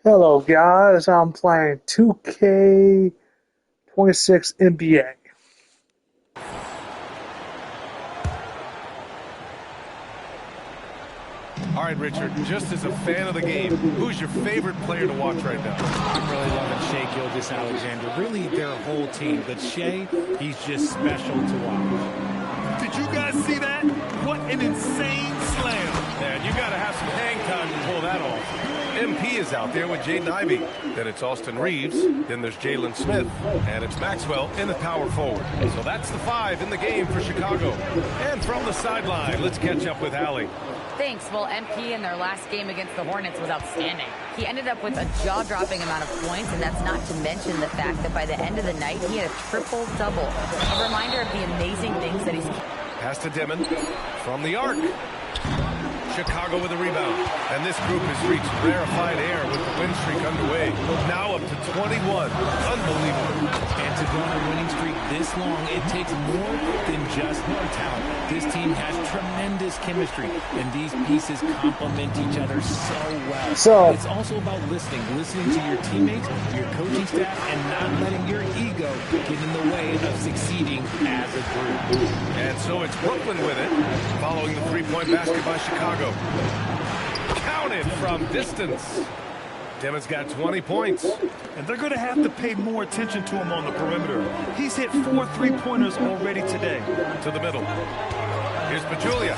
Hello guys, I'm playing 2K26 NBA. All right, Richard, just as a fan of the game, who's your favorite player to watch right now? I'm really loving Shai Gilgeous-Alexander. Really, their whole team. But Shai, he's just special to watch. Did you guys see that? What an insane slam. Man, you got to have some hang time to pull that off. MP is out there with Jaden Ivey. Then it's Austin Reeves. Then there's Jalen Smith. And it's Maxwell in the power forward. So that's the 5 in the game for Chicago. And from the sideline, let's catch up with Allie. Thanks. Well, MP in their last game against the Hornets was outstanding. He ended up with a jaw-dropping amount of points, and that's not to mention the fact that by the end of the night, he had a triple-double. A reminder of the amazing things that he's... Pass to Dimon from the arc. Chicago with a rebound. And this group has reached rarefied air with the win streak underway. Now up to 21. Unbelievable. And to go on a winning streak this long, it takes more than just talent. This team has tremendous chemistry, and these pieces complement each other so well. It's also about listening to your teammates, your coaching staff, and not letting your ego get in the way of succeeding as a group. And so it's Brooklyn with it, following the three-point basket by Chicago. Counted from distance. Demon's got 20 points. And they're going to have to pay more attention to him on the perimeter. He's hit 4 3-pointers already today. To the middle. Here's Pachulia.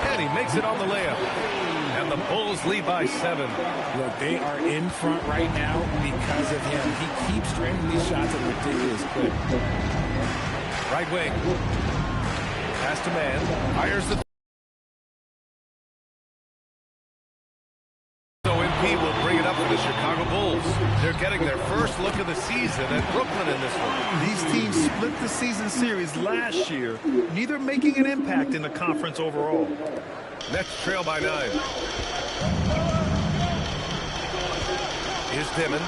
And he makes it on the layup. And the Bulls lead by 7. Look, they are in front right now because of him. He keeps draining these shots at a ridiculous clip. Right wing. Pass to man. Fires the... will bring it up for the Chicago Bulls. They're getting their first look of the season at Brooklyn in this one. These teams split the season series last year, neither making an impact in the conference overall. Nets trail by 9. Here's Dimon.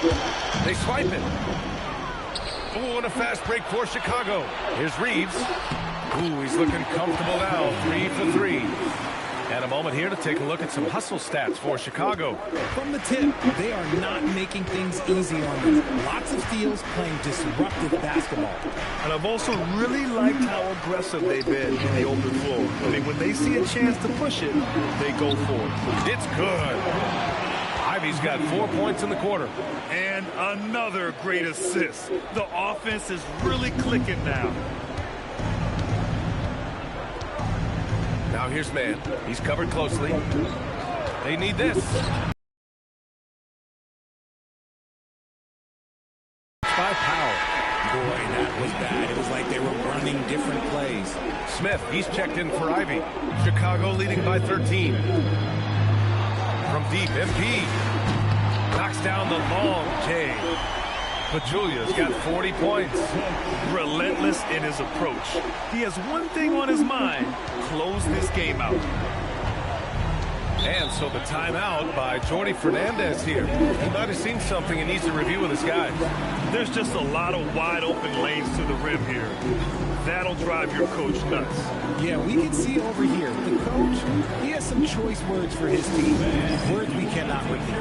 They swipe it. Oh, and a fast break for Chicago. Here's Reeves. Ooh, he's looking comfortable now. 3 for 3. And a moment here to take a look at some hustle stats for Chicago. From the tip, they are not making things easy on them. Lots of steals, playing disruptive basketball. And I've also really liked how aggressive they've been in the open floor. I mean, when they see a chance to push it, they go for it. It's good. Ivey's got 4 points in the quarter. And another great assist. The offense is really clicking now. Now here's man. He's covered closely. They need this. By Powell. Boy, that was bad. It was like they were running different plays. Smith, he's checked in for Ivey. Chicago leading by 13. From deep, MP. Knocks down the long J. Pachulia's got 40 points. Relentless in his approach. He has one thing on his mind: close this game out. And so the timeout by Jordi Fernandez here. He might have seen something and needs to review with his guys. There's just a lot of wide open lanes to the rim here. That'll drive your coach nuts. Yeah, we can see over here. The coach, he has some choice words for his team. Words we cannot repeat.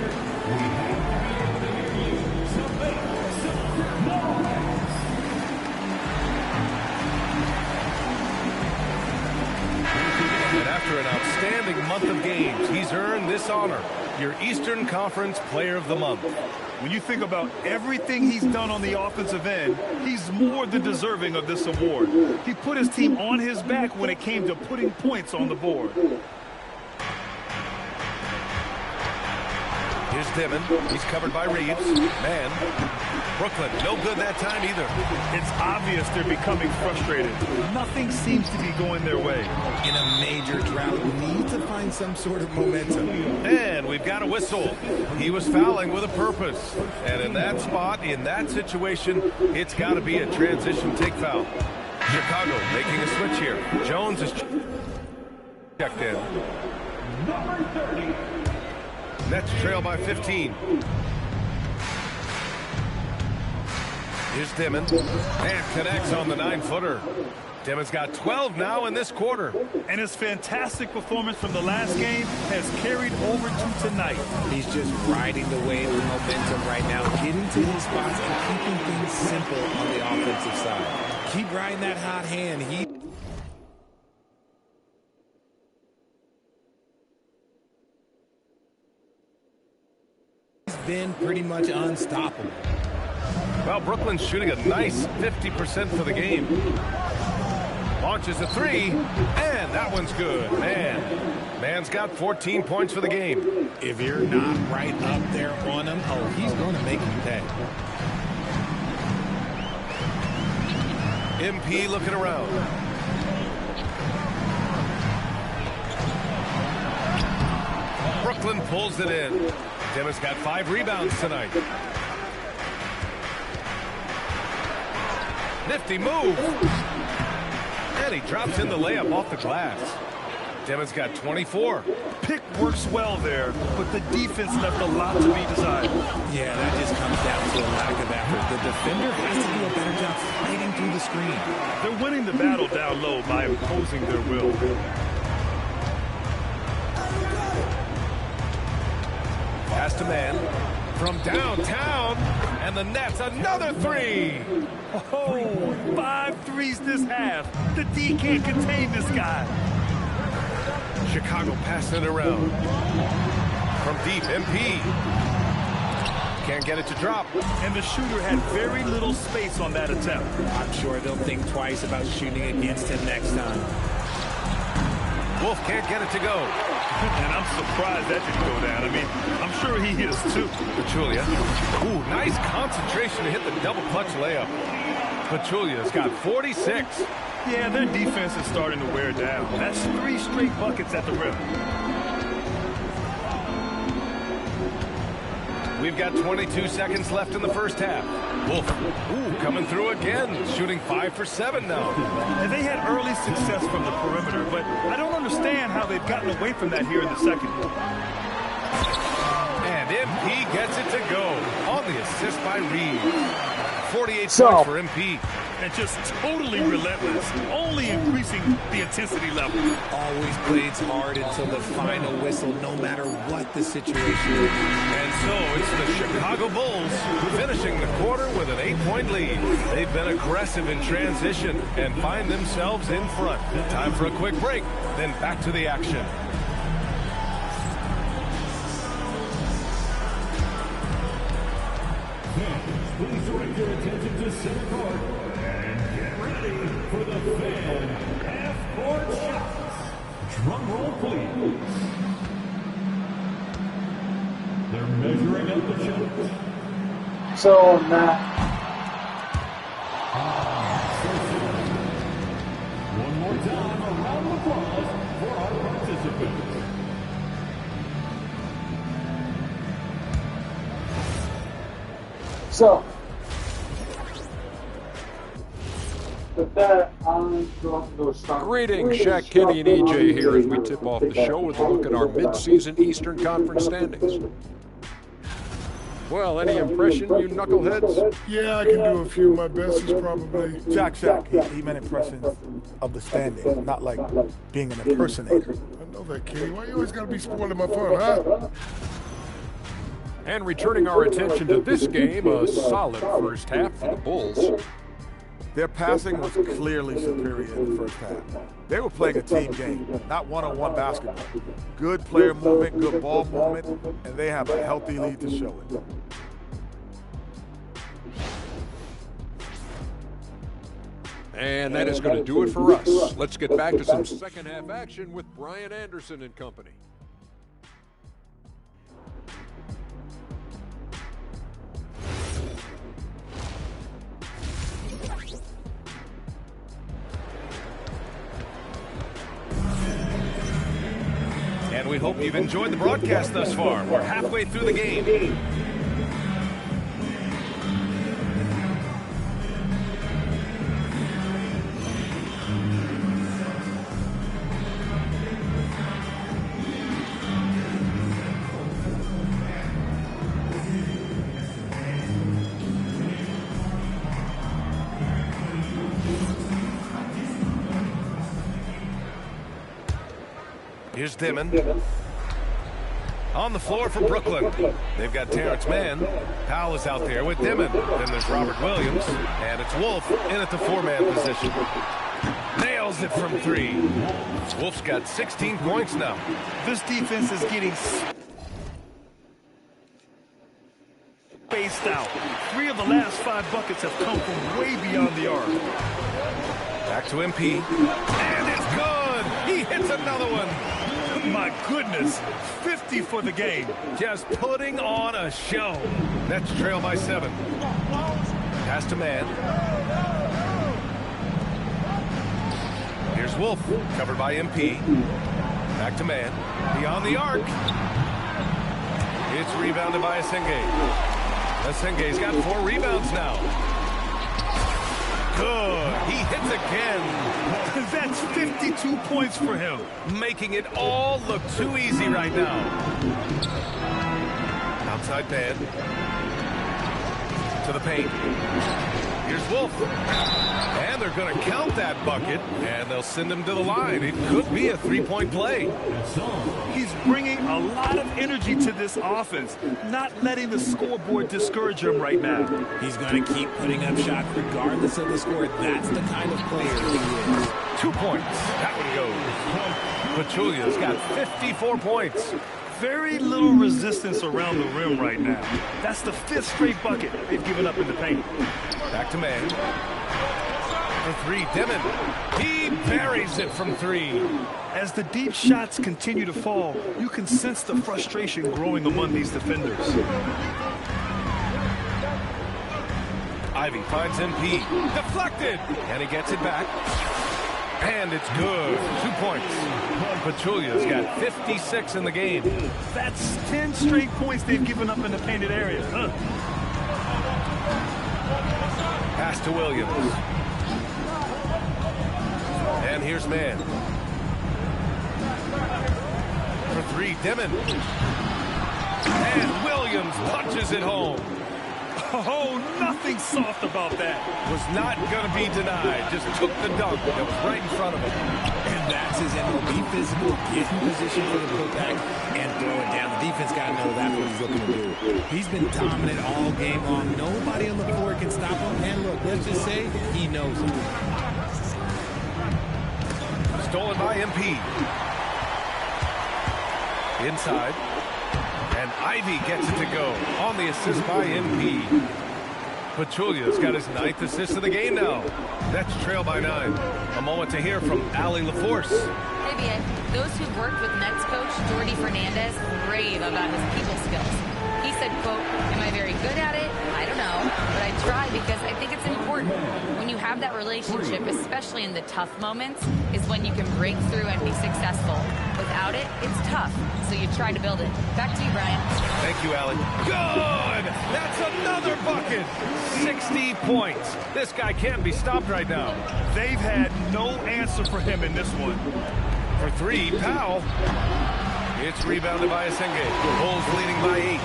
And after an outstanding month of games, he's earned this honor, your Eastern Conference Player of the Month. When you think about everything he's done on the offensive end, he's more than deserving of this award. He put his team on his back when it came to putting points on the board. Here's Dimon. He's covered by Reeves. Man. Brooklyn, no good that time either. It's obvious they're becoming frustrated. Nothing seems to be going their way. In a major drought, need to find some sort of momentum. And we've got a whistle. He was fouling with a purpose. And in that spot, in that situation, it's got to be a transition take foul. Chicago making a switch here. Jones is checked in. Nets trail by 15. Here's Dimon. And connects on the 9-footer. Demons got 12 now in this quarter. And his fantastic performance from the last game has carried over to tonight. He's just riding the wave of momentum right now, getting to his spots and keeping things simple on the offensive side. Keep riding that hot hand. He's been pretty much unstoppable. Well, Brooklyn's shooting a nice 50% for the game. Launches a three, and that one's good. Man's got 14 points for the game. If you're not right up there on him, oh, he's going to make you pay. MP looking around. Brooklyn pulls it in. Demons got 5 rebounds tonight. Nifty move. And he drops in the layup off the glass. Demons got 24. Pick works well there, but the defense left a lot to be desired. Yeah, that just comes down to a lack of effort. The defender has to do a better job fighting through the screen. They're winning the battle down low by imposing their will. Pass to man from downtown, and the Nets another three. Oh, 5 threes this half. The D can't contain this guy. Chicago passing it around. From deep, MP. Can't get it to drop. And the shooter had very little space on that attempt. I'm sure they'll think twice about shooting against him next time. Wolf can't get it to go. And I'm surprised that didn't go down. I mean, I'm sure he is too. Pachulia. Ooh, nice concentration to hit the double clutch layup. Pachulia's got 46. Yeah, their defense is starting to wear down. That's 3 straight buckets at the rim. We've got 22 seconds left in the first half. Wolf, ooh, coming through again, shooting 5 for 7 now. And they had early success from the perimeter, but I don't understand how they've gotten away from that here in the second. And MP gets it to go on the assist by Reeves. 48 points for MP. And just totally relentless, only increasing the intensity level. Always plays hard until the final whistle, no matter what the situation is. And so it's the Chicago Bulls finishing the quarter with an 8-point lead. They've been aggressive in transition and find themselves in front. Time for a quick break, then back to the action. Please direct your attention to center court and get ready for the fan half-court shots. Drum roll, please. They're measuring up the shots. So now, one more time, a round of applause for our participants. so with that, I'm going to start. Greetings, Shaq, Kenny, and EJ here as we tip off the show with a look at our mid-season Eastern Conference standings. Well, any impression, you knuckleheads? Yeah, I can do a few. My best is probably... Shaq. He meant impressions of the standing, not like being an impersonator. I know that, Kenny. Why you always gotta be spoiling my fun, huh? And returning our attention to this game, a solid first half for the Bulls. Their passing was clearly superior in the first half. They were playing a team game, not one-on-one basketball. Good player movement, good ball movement, and they have a healthy lead to show it. And that is going to do it for us. Let's get back to some second half action with Brian Anderson and company. And we hope you've enjoyed the broadcast thus far. We're halfway through the game. Here's Dimon. On the floor for Brooklyn. They've got Terrence Mann. Powell is out there with Dimon. Then there's Robert Williams. And it's Wolf in at the 4-man position. Nails it from 3. Wolf's got 16 points now. This defense is getting spaced out. 3 of the last 5 buckets have come from way beyond the arc. Back to MP. And it's good! He hits another one! My goodness, 50 for the game. Just putting on a show. Nets trail by 7. Pass to Mann. Here's Wolf, covered by MP. Back to Mann. Beyond the arc. It's rebounded by Asenge. Asenge's got 4 rebounds now. Good. He hits again. That's 52 points for him. Making it all look too easy right now. Outside Mann. To the paint. Here's Wolf. And they're going to count that bucket. And they'll send him to the line. It could be a 3-point play. He's bringing a lot of energy to this offense. Not letting the scoreboard discourage him right now. He's going to keep putting up shots regardless of the score. That's the kind of player he is. 2 points. That one goes. Pachulia's got 54 points. Very little resistance around the rim right now. That's the 5th straight bucket they've given up in the paint. Back to Mann. For 3, Dimon. He buries it from 3. As the deep shots continue to fall, you can sense the frustration growing among these defenders. Ivy finds MP. Deflected. And he gets it back. And it's good. 2 points. Pachulia's got 56 in the game. That's 10 straight points they've given up in the painted area. Pass to Williams. And here's Mann. For 3, Dimon. And Williams punches it home. Oh, nothing soft about that. Was not going to be denied. Just took the dunk. It was right in front of him. And that's his MO. Be physical, get in position for the putback, and throw it down. The defense got to know that's what he's looking to do. He's been dominant all game long. Nobody on the floor can stop him. And look, let's just say he knows it. Stolen by MP. Inside. And Ivy gets it to go on the assist by MP. Pachulia's got his 9th assist of the game now. That's trail by 9. A moment to hear from Allie LaForce. Hey, BA. Those who've worked with Nets coach Jordi Fernandez rave about his people skills. He said, quote, "Am I very good at it? I don't know, but I try because I think it's important. When you have that relationship, especially in the tough moments, is when you can break through and be successful. Without it, it's tough, so you try to build it." Back to you, Brian. Thank you, Allie. Good! That's another bucket! 60 points. This guy can't be stopped right now. They've had no answer for him in this one. For 3, Powell. It's rebounded by Asenge. Bulls leading by 8.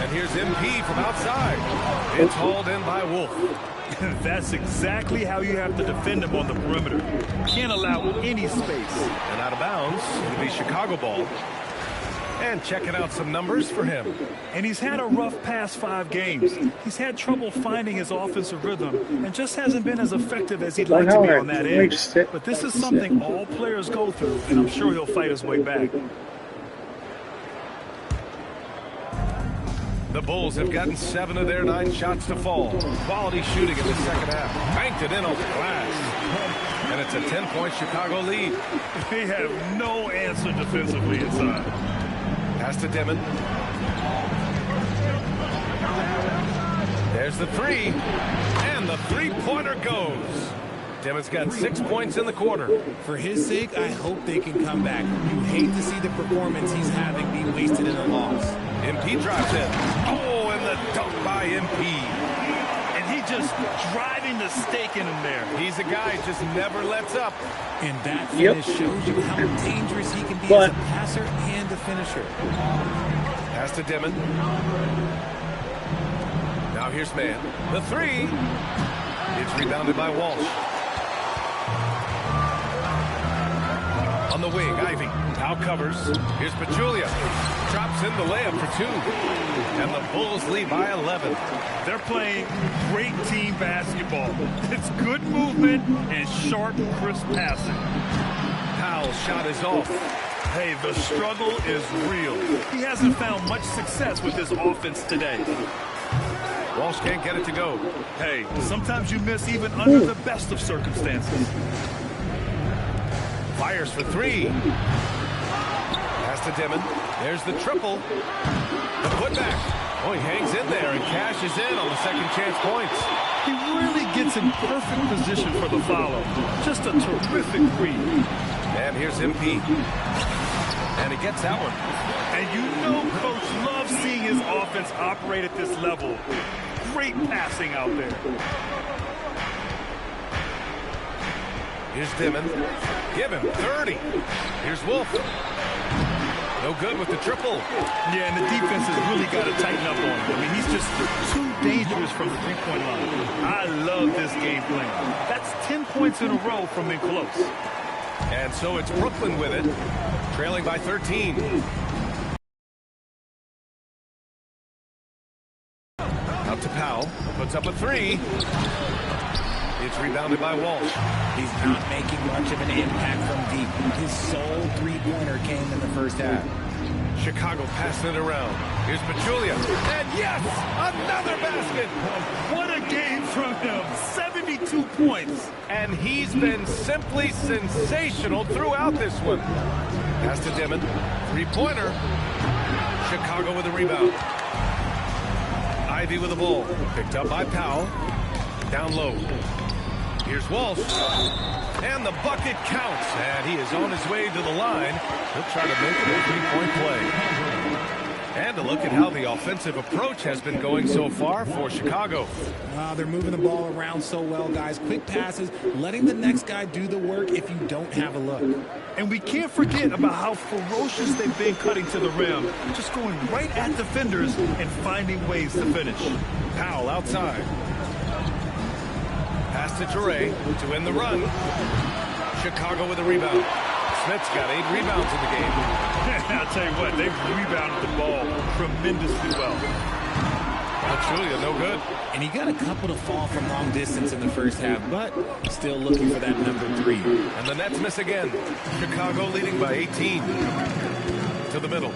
And here's MP from outside. It's hauled in by Wolf. That's exactly how you have to defend him on the perimeter. Can't allow any space. And out of bounds, it'll be Chicago ball. And checking out some numbers for him. And he's had a rough past 5 games. He's had trouble finding his offensive rhythm and just hasn't been as effective as he'd like to be on that edge. But this is something all players go through, and I'm sure he'll fight his way back. The Bulls have gotten 7 of their 9 shots to fall. Quality shooting in the second half. Banked it in on the glass. And it's a 10-point Chicago lead. They have no answer defensively inside. Pass to Dimon. There's the 3. And the 3-pointer goes. Dimon's got 6 points in the quarter. For his sake, I hope they can come back. You hate to see the performance he's having be wasted in a loss. MP drops in. Oh, and the dunk by MP. And he just driving the stake in him there. He's a guy who just never lets up. And that finish shows you how dangerous he can be as a passer and a finisher. Pass to Dimon. Now here's Mann. The 3. It's rebounded by Walsh. On the wing, Ivy. Now covers. Here's Pachulia. Drops in the layup for 2. And the Bulls lead by 11. They're playing great team basketball. It's good movement and sharp, crisp passing. Powell's shot is off. Hey, the struggle is real. He hasn't found much success with his offense today. Walsh can't get it to go. Hey, sometimes you miss even under the best of circumstances. Fires for 3. Pass to Dimon. There's the triple. The putback. Oh, he hangs in there and cashes in on the second chance points. He really gets in perfect position for the follow. Just a terrific read. And here's MP. And he gets that one. And you know Coach loves seeing his offense operate at this level. Great passing out there. Here's Dimon. Give him 30. Here's Wolf. No good with the triple. Yeah, and the defense has really got to tighten up on him. I mean, he's just too dangerous from the three-point line. I love this game plan. That's 10 points in a row from in close. And so it's Brooklyn with it, trailing by 13. Out to Powell, puts up a 3. It's rebounded by Walsh. He's not making much of an impact from deep. His sole three-pointer came in the first half. Chicago passing it around. Here's Pachulia. And yes, another basket. What a game from him. 72 points. And he's been simply sensational throughout this one. Pass to Dimon. Three-pointer. Chicago with a rebound. Ivy with the ball. Picked up by Powell. Down low. Here's Walsh. And the bucket counts. And he is on his way to the line. He'll try to make it a three-point play. And a look at how the offensive approach has been going so far for Chicago. They're moving the ball around so well, guys. Quick passes, letting the next guy do the work if you don't have a look. And we can't forget about how ferocious they've been cutting to the rim. Just going right at defenders and finding ways to finish. Powell outside. Pass to Toure to end the run. Chicago with a rebound. Smith's got 8 rebounds in the game. I'll tell you what, they've rebounded the ball tremendously well. Pachulia, no good. And he got a couple to fall from long distance in the first half, but still looking for that number 3. And the Nets miss again. Chicago leading by 18. To the middle.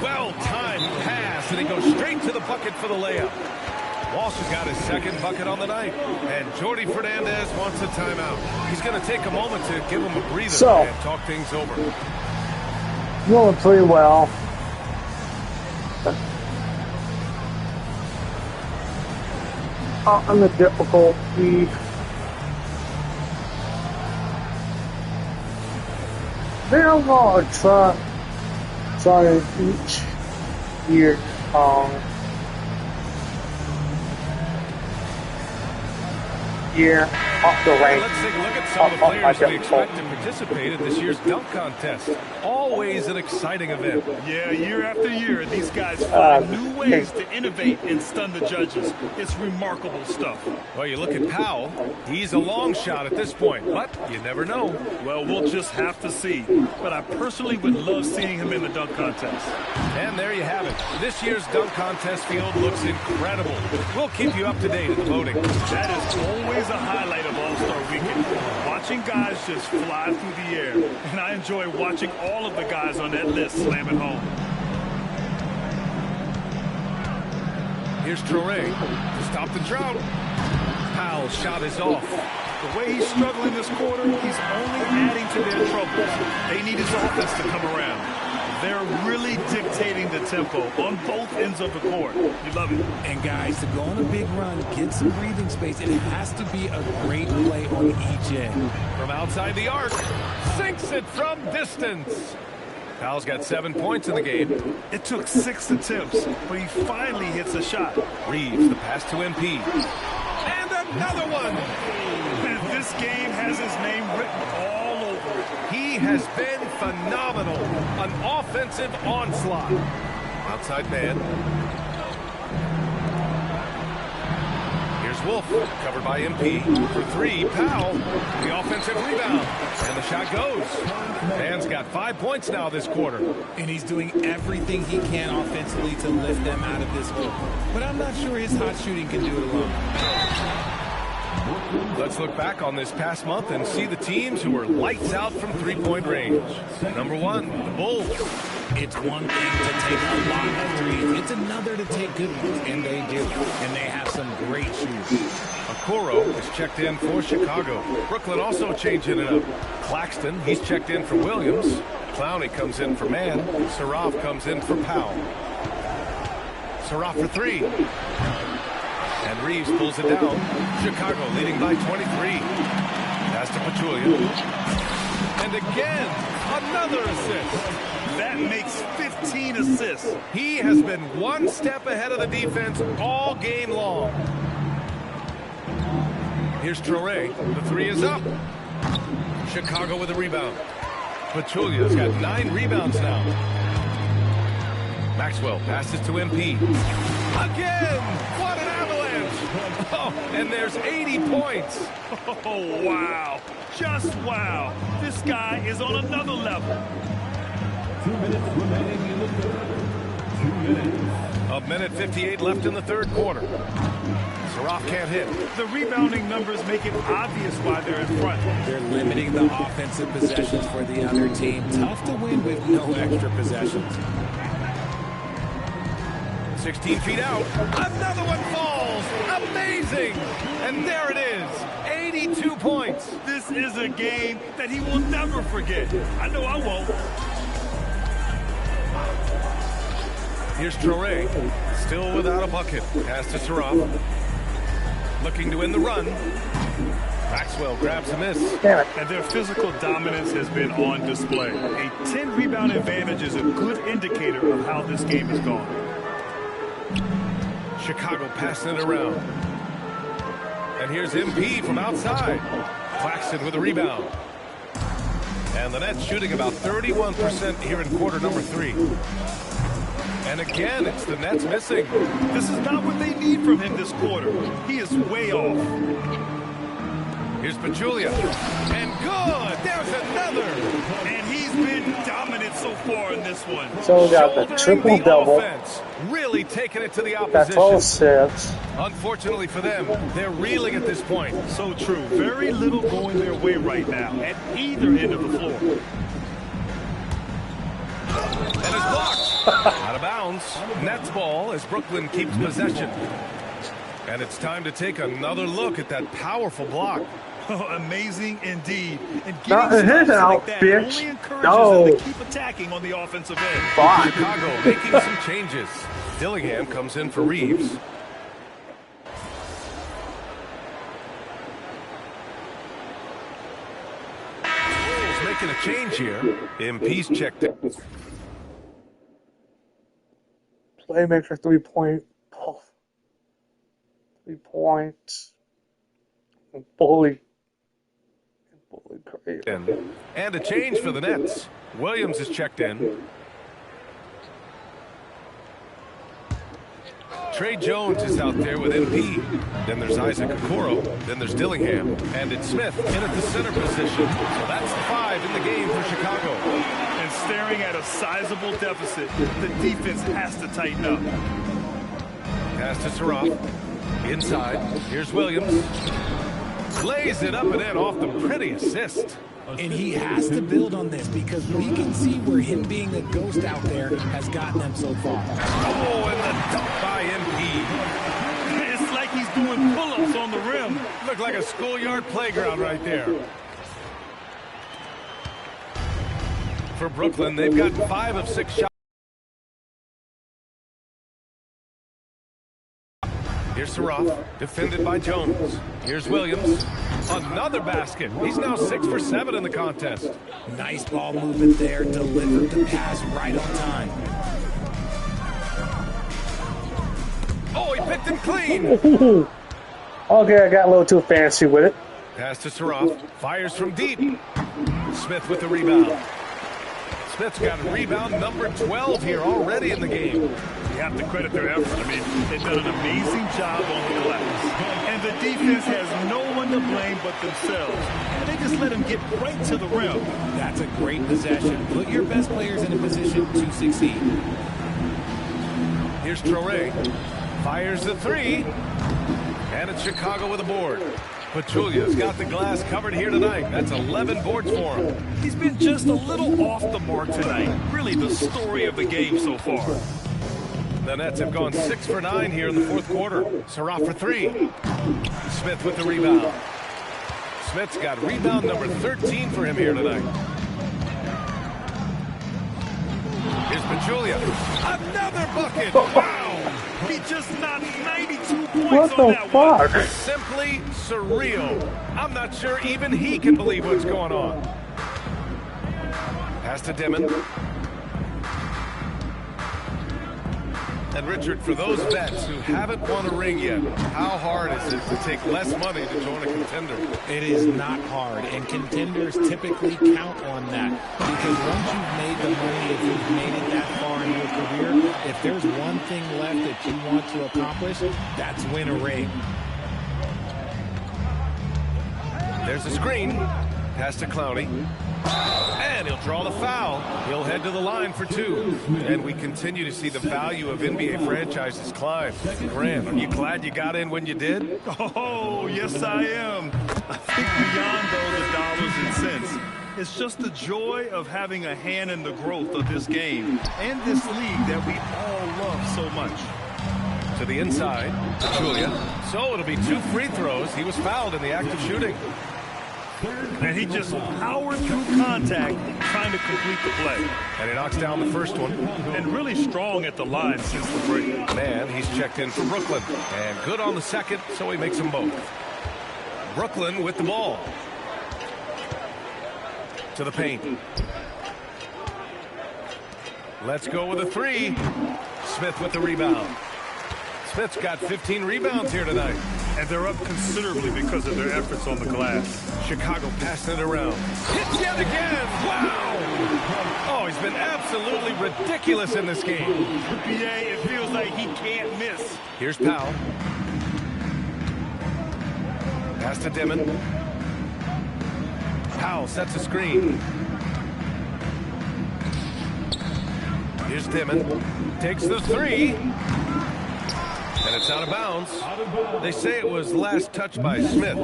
Well-timed pass, and he goes straight to the bucket for the layup. Walsh has got his second bucket on the night. And Jordy Fernandez wants a timeout. He's going to take a moment to give him a breather and talk things over. Going pretty well. On the difficult week. They're going to try each year. Year off the rank. Let's take a look at some of the players we expect to participate in this year's dunk contest. Always an exciting event. Yeah, year after year, these guys find new ways to innovate and stun the judges. It's remarkable stuff. Well, you look at Powell. He's a long shot at this point, but you never know. Well, we'll just have to see. But I personally would love seeing him in the dunk contest. And there you have it. This year's dunk contest field looks incredible. We'll keep you up to date in the voting. That is always a highlight of All-Star Weekend. Watching guys just fly through the air. And I enjoy watching all of the guys on that list slam it home. Here's Toure to stop the drought. Powell's shot is off. The way he's struggling this quarter, he's only adding to their troubles. They need his offense to come around. They're really dictating the tempo on both ends of the court. You love it. And guys, to go on a big run, get some breathing space, it has to be a great play on each end. From outside the arc, sinks it from distance. Powell's got 7 points in the game. It took 6 attempts, but he finally hits a shot. Reeves, the pass to MP. And another one! And this game has his name written all over it. He has been phenomenal. An offensive onslaught. Outside man. Here's Here's Wolf, covered by MP. For three, Powell, the offensive rebound. And the shot goes. Man's got 5 points now this quarter. And he's doing everything he can offensively to lift them out of this hole. But I'm not sure his hot shooting can do it alone. Let's look back on this past month and see the teams who were lights out from three-point range. Number one, the Bulls. It's one thing to take a lot of threes. It's another to take good ones, and they do. And they have some great shooters. Okoro is checked in for Chicago. Brooklyn also changing it up. Claxton, he's checked in for Williams. Clowney comes in for Mann. Saraf comes in for Powell. Saraf for three. And Reeves pulls it down. Chicago leading by 23. Pass to Pachulia. And again, another assist. That makes 15 assists. He has been one step ahead of the defense all game long. Here's Traore. The three is up. Chicago with a rebound. Pachulia's got 9 rebounds now. Maxwell passes to MP. Again! What an avalanche! Oh, and there's 80 points. Oh, wow. Just wow. This guy is on another level. 2 minutes remaining in the third. 2 minutes. A minute 58 left in the third quarter. Saraf can't hit. The rebounding numbers make it obvious why they're in front. They're limiting the offensive possessions for the other team. Tough to win with no extra possessions. 16 feet out. Another one falls. Amazing. And there it is. 82 points. This is a game that he will never forget. I know I won't. Here's Traore. Still without a bucket. Pass to Saraf. Looking to win the run. Maxwell grabs a miss. And their physical dominance has been on display. A 10-rebound advantage is a good indicator of how this game is going. Chicago passing it around. And here's MP from outside. Claxton with a rebound. And the Nets shooting about 31% here in quarter number 3. And again, it's the Nets missing. This is not what they need from him this quarter. He is way off. Here's Pachulia. And good! There's another! And he's been dominant so far in this one. So we got the triple-double. Really taking it to the Got opposition. 12 assists. Unfortunately for them, they're reeling at this point. So true. Very little going their way right now at either end of the floor. And it's blocked. Out of bounds. Nets ball as Brooklyn keeps possession. And it's time to take another look at that powerful block. Oh, amazing indeed. And Not getting his stops out, like that bitch. only encourages No. them to keep attacking on the offensive end. Fuck. Chicago making some changes. Dillingham comes in for Reeves. Bulls making a change here. MP's checked it. Playmaker 3-point. 3 points. Bully Creer. And a change for the Nets. Williams is checked in. Trey Jones is out there with MP. Then there's Isaac Okoro. Then there's Dillingham. And it's Smith in at the center position. So that's the 5 in the game for Chicago. And staring at a sizable deficit, the defense has to tighten up. Pass to Saraf. Inside. Here's Williams. Lays it up and in off the pretty assist. And he has to build on this because we can see where him being a ghost out there has gotten them so far. Oh, and the dunk by MP. It's like he's doing pull-ups on the rim. Looked like a schoolyard playground right there. For Brooklyn, they've got 5 of 6 shots. Here's Saraf, defended by Jones. Here's Williams. Another basket. He's now 6 for 7 in the contest. Nice ball movement there. Delivered the pass right on time. Oh, he picked him clean. Okay, I got a little too fancy with it. Pass to Saraf. Fires from deep. Smith with the rebound. Smith's got rebound number 12 here already in the game. You have to credit their effort. I mean, they've done an amazing job on the glass. And the defense has no one to blame but themselves. And they just let them get right to the rim. That's a great possession. Put your best players in a position to succeed. Here's Creer. Fires the three. And it's Chicago with a board. Pachulia's got the glass covered here tonight. That's 11 boards for him. He's been just a little off the mark tonight. Really the story of the game so far. The Nets have gone 6 for 9 here in the fourth quarter. Saraf for three. Smith with the rebound. Smith's got rebound number 13 for him here tonight. Here's Pachulia. Another bucket. Wow. He just knocked 92 points on that one. Simply surreal. I'm not sure even he can believe what's going on. Pass to Dimon. And Richard, for those vets who haven't won a ring yet, how hard is it to take less money to join a contender? It is not hard, and contenders typically count on that. Because once you've made the money, if you've made it that far in your career, if there's one thing left that you want to accomplish, that's win a ring. There's a screen. Pass to Clowney. And he'll draw the foul. He'll head to the line for two. And we continue to see the value of NBA franchises climb. Grant, are you glad you got in when you did? Oh, yes, I am. I think beyond though the dollars and cents, it's just the joy of having a hand in the growth of this game and this league that we all love so much. To the inside, Julia. So it'll be 2 free throws. He was fouled in the act of shooting. And he just powered through contact trying to complete the play. And he knocks down the first one. And really strong at the line since the break. Man, he's checked in for Brooklyn. And good on the second, so he makes them both. Brooklyn with the ball. To the paint. Let's go with a three. Smith with the rebound. Smith's got 15 rebounds here tonight. And they're up considerably because of their efforts on the glass. Chicago passing it around. Hits yet again. Wow. Oh, he's been absolutely ridiculous in this game. PA, it feels like he can't miss. Here's Powell. Pass to Dimon. Powell sets a screen. Here's Dimon. Takes the three. And it's out of bounds. They say it was last touched by Smith.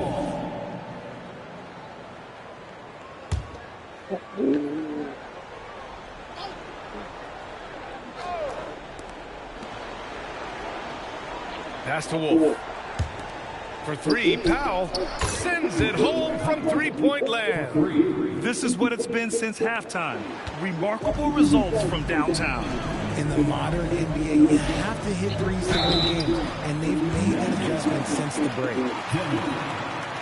Pass to Wolf. For three, Powell sends it home from three-point land. This is what it's been since halftime. Remarkable results from downtown. In the modern NBA, you have to hit threes to win games, and they've made that adjustment since the break.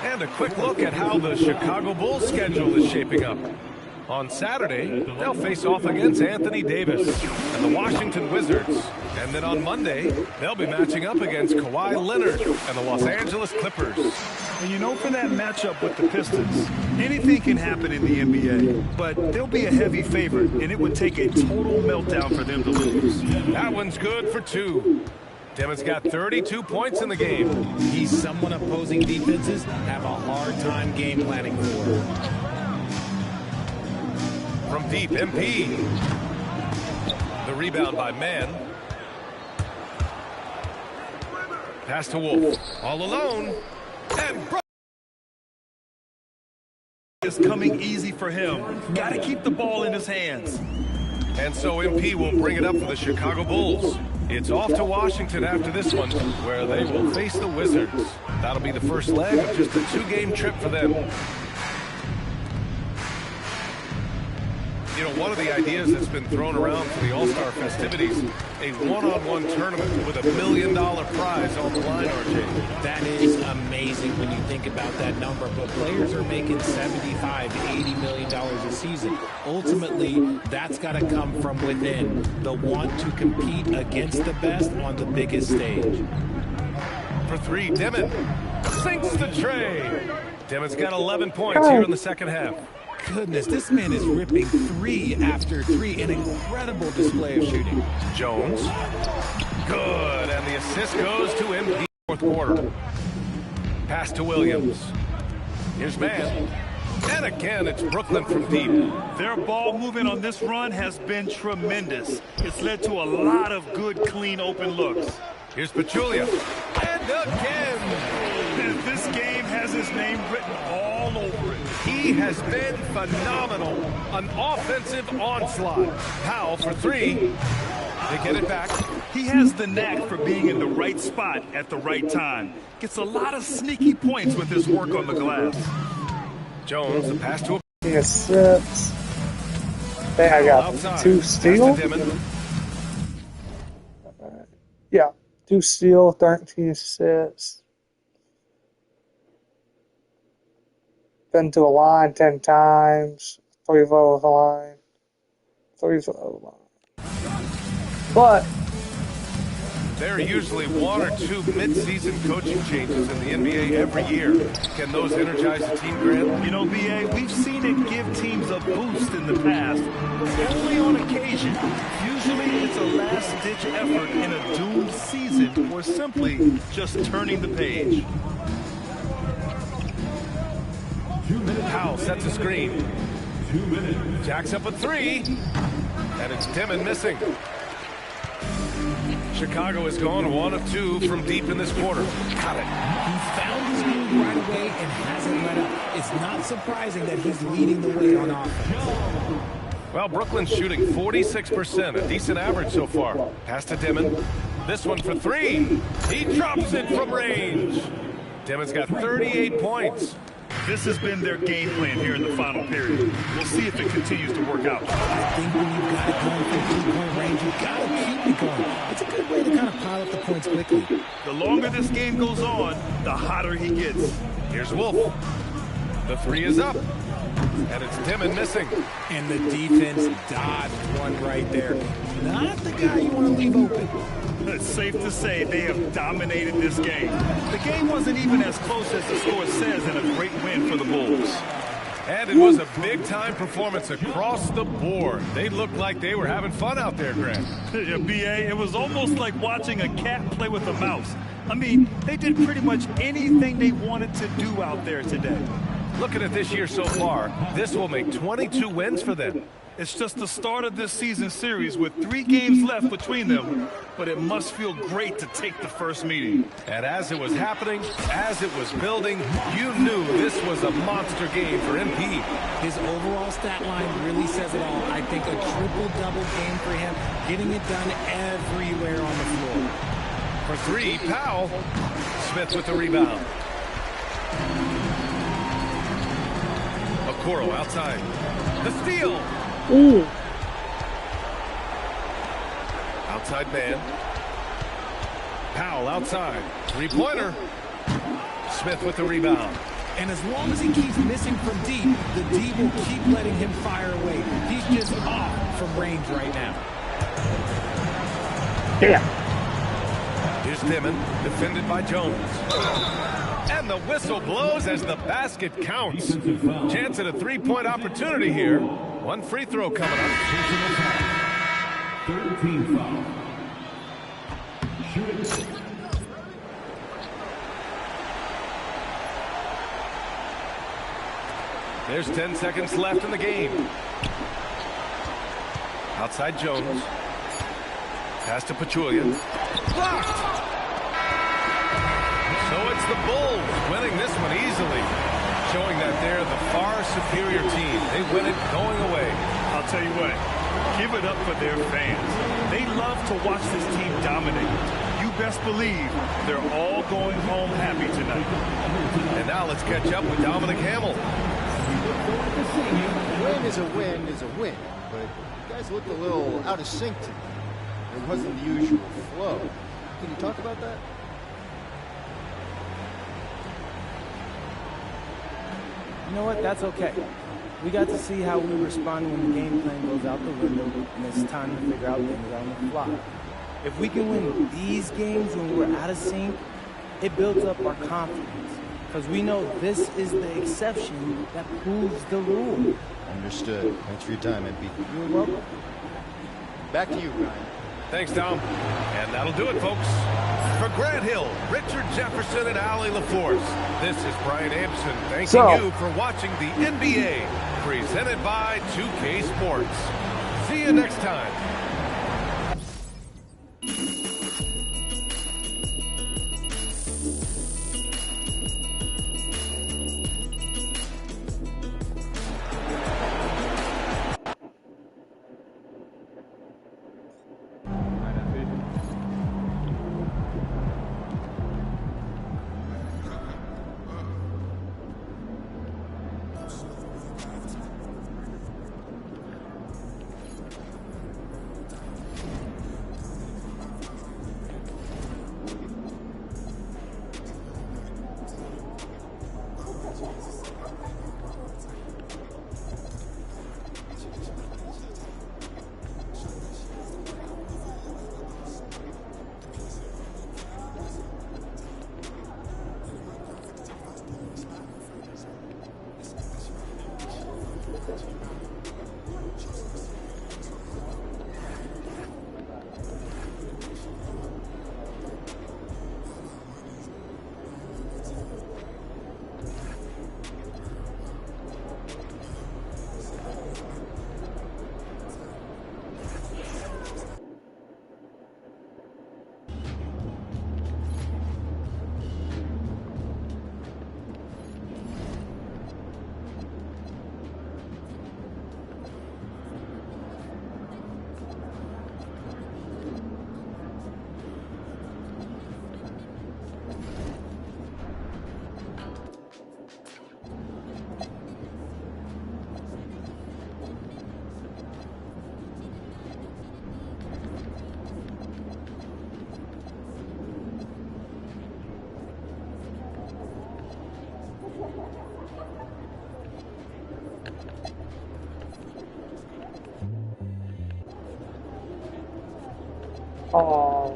And a quick look at how the Chicago Bulls schedule is shaping up. On Saturday, they'll face off against Anthony Davis and the Washington Wizards. And then on Monday, they'll be matching up against Kawhi Leonard and the Los Angeles Clippers. And you know, for that matchup with the Pistons, anything can happen in the NBA, but they'll be a heavy favorite, and it would take a total meltdown for them to lose. That one's good for two. Demon's got 32 points in the game. He's someone opposing defenses have a hard time game planning for. From deep, MP. The rebound by Mann. Pass to Wolf. All alone. And it's coming easy for him. Got to keep the ball in his hands. And so MP will bring it up for the Chicago Bulls. It's off to Washington after this one, where they will face the Wizards. That'll be the first leg of just a two-game trip for them. You know, one of the ideas that's been thrown around for the All-Star festivities, a one-on-one tournament with $1 million prize on the line, RJ. That is amazing when you think about that number, but players are making $75 to $80 million a season. Ultimately, that's got to come from within, the want to compete against the best on the biggest stage. For three, Dimon sinks the tray. Dimon's got 11 points here in the second half. goodness, this man is ripping 3 after 3. An incredible display of shooting. Jones. Good, and the assist goes to MP. Fourth quarter. Pass to Williams. Here's Man. And again, it's Brooklyn from deep. Their ball movement on this run has been tremendous. It's led to a lot of good, clean, open looks. Here's Pachulia. And again. This game has his name written all over it. He has been phenomenal. An offensive onslaught. Powell for 3. They get it back. He has the knack for being in the right spot at the right time. Gets a lot of sneaky points with his work on the glass. Jones, the pass to a... Assists. I think I got 2 steals. Yeah, 2 steals, 13 assists. Been to the line 10 times. 3 for the line. 3 for the line. But there are usually 1 or 2 mid-season coaching changes in the NBA every year. Can those energize the team, Grant? You know, B.A., we've seen it give teams a boost in the past. Only on occasion. Usually it's a last-ditch effort in a doomed season or simply just turning the page. Powell sets a screen. Jacks up a 3. And it's Dimon missing. Chicago is gone 1 of 2 from deep in this quarter. Got it. He found his move right away and hasn't let up. It's not surprising that he's leading the way on offense. Well, Brooklyn's shooting 46%, a decent average so far. Pass to Dimon. This one for 3. He drops it from range. Dimon's got 38 points. This has been their game plan here in the final period. We'll see if it continues to work out. I think when you've got it going from 3-point range, you've got to keep it going. It's a good way to kind of pile up the points quickly. The longer this game goes on, the hotter he gets. Here's Wolf. The 3 is up. And it's Dimon missing. And the defense dodged one right there. Not the guy you want to leave open. It's safe to say they have dominated this game. The game wasn't even as close as the score says, and a great win for the Bulls. And it was a big-time performance across the board. They looked like they were having fun out there, Grant. Yeah, B.A., it was almost like watching a cat play with a mouse. I mean, they did pretty much anything they wanted to do out there today. Looking at this year so far, this will make 22 wins for them. It's just the start of this season series with 3 games left between them, but it must feel great to take the first meeting. And as it was happening, as it was building, you knew this was a monster game for MP. His overall stat line really says it all. I think a triple-double game for him, getting it done everywhere on the floor. For 3, Powell. Smith with the rebound. Okoro outside. The steal. Ooh. Outside man. Powell outside. 3-pointer. Smith with the rebound. And as long as he keeps missing from deep, the D will keep letting him fire away. He's just off from range right now. Yeah. Here's Dimon, defended by Jones. And the whistle blows as the basket counts. Chance at a 3-point opportunity here. 1 free throw coming up. 13 foul. Shooting. There's 10 seconds left in the game. Outside Jones. Pass to Pachulia. Blocked! So it's the Bulls winning this one easily, showing that they're the far superior team. They win it going away. I'll tell you what, give it up for their fans. They love to watch this team dominate. You best believe they're all going home happy tonight. And now let's catch up with Dominic Hamill. A win is a win is a win, but you guys looked a little out of sync tonight. It wasn't the usual flow. Can you talk about that? You know what? That's okay. We got to see how we respond when the game plan goes out the window, and it's time to figure out things on the fly. If we can win these games when we're out of sync, it builds up our confidence. because we know this is the exception that proves the rule. Understood. Thanks for your time, MP. You're welcome. Back to you, Ryan. Thanks, Tom. And that'll do it, folks. For Grant Hill, Richard Jefferson, and Allie LaForce, this is Brian Anderson thanking you for watching the NBA, presented by 2K Sports. See you next time.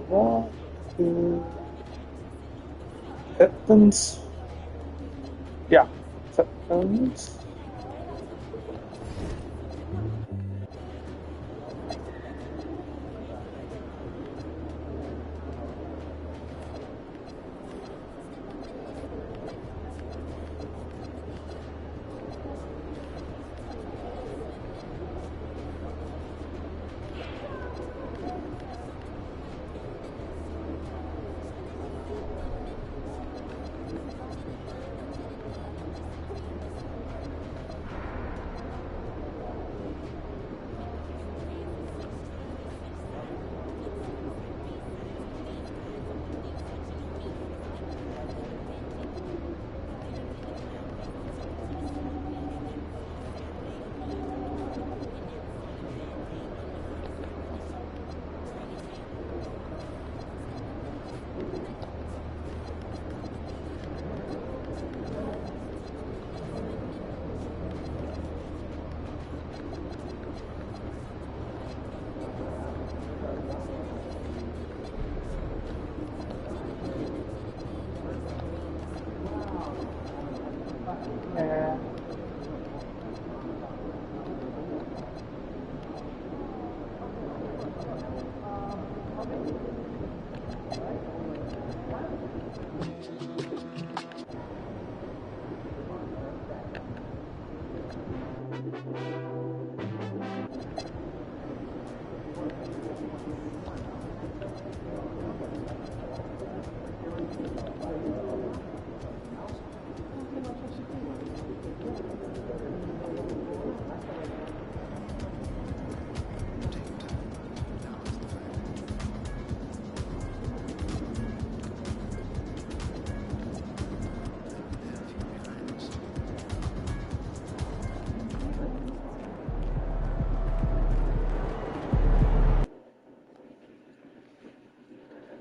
One, two, Pippins. Yeah, Pippins.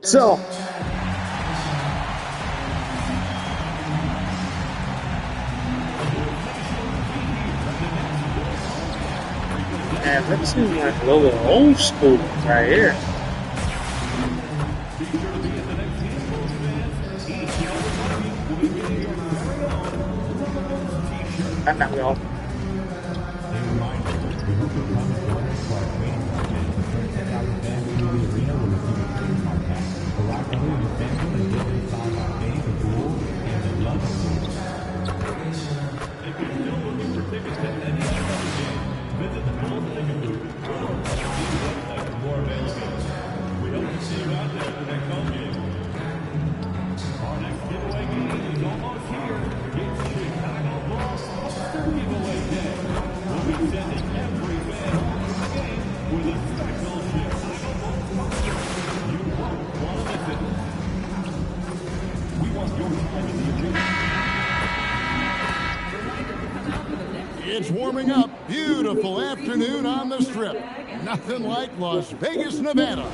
So, man, that seems like a little old school right here. I'm not going. It's warming up. Beautiful afternoon on the Strip. Nothing like Las Vegas, Nevada.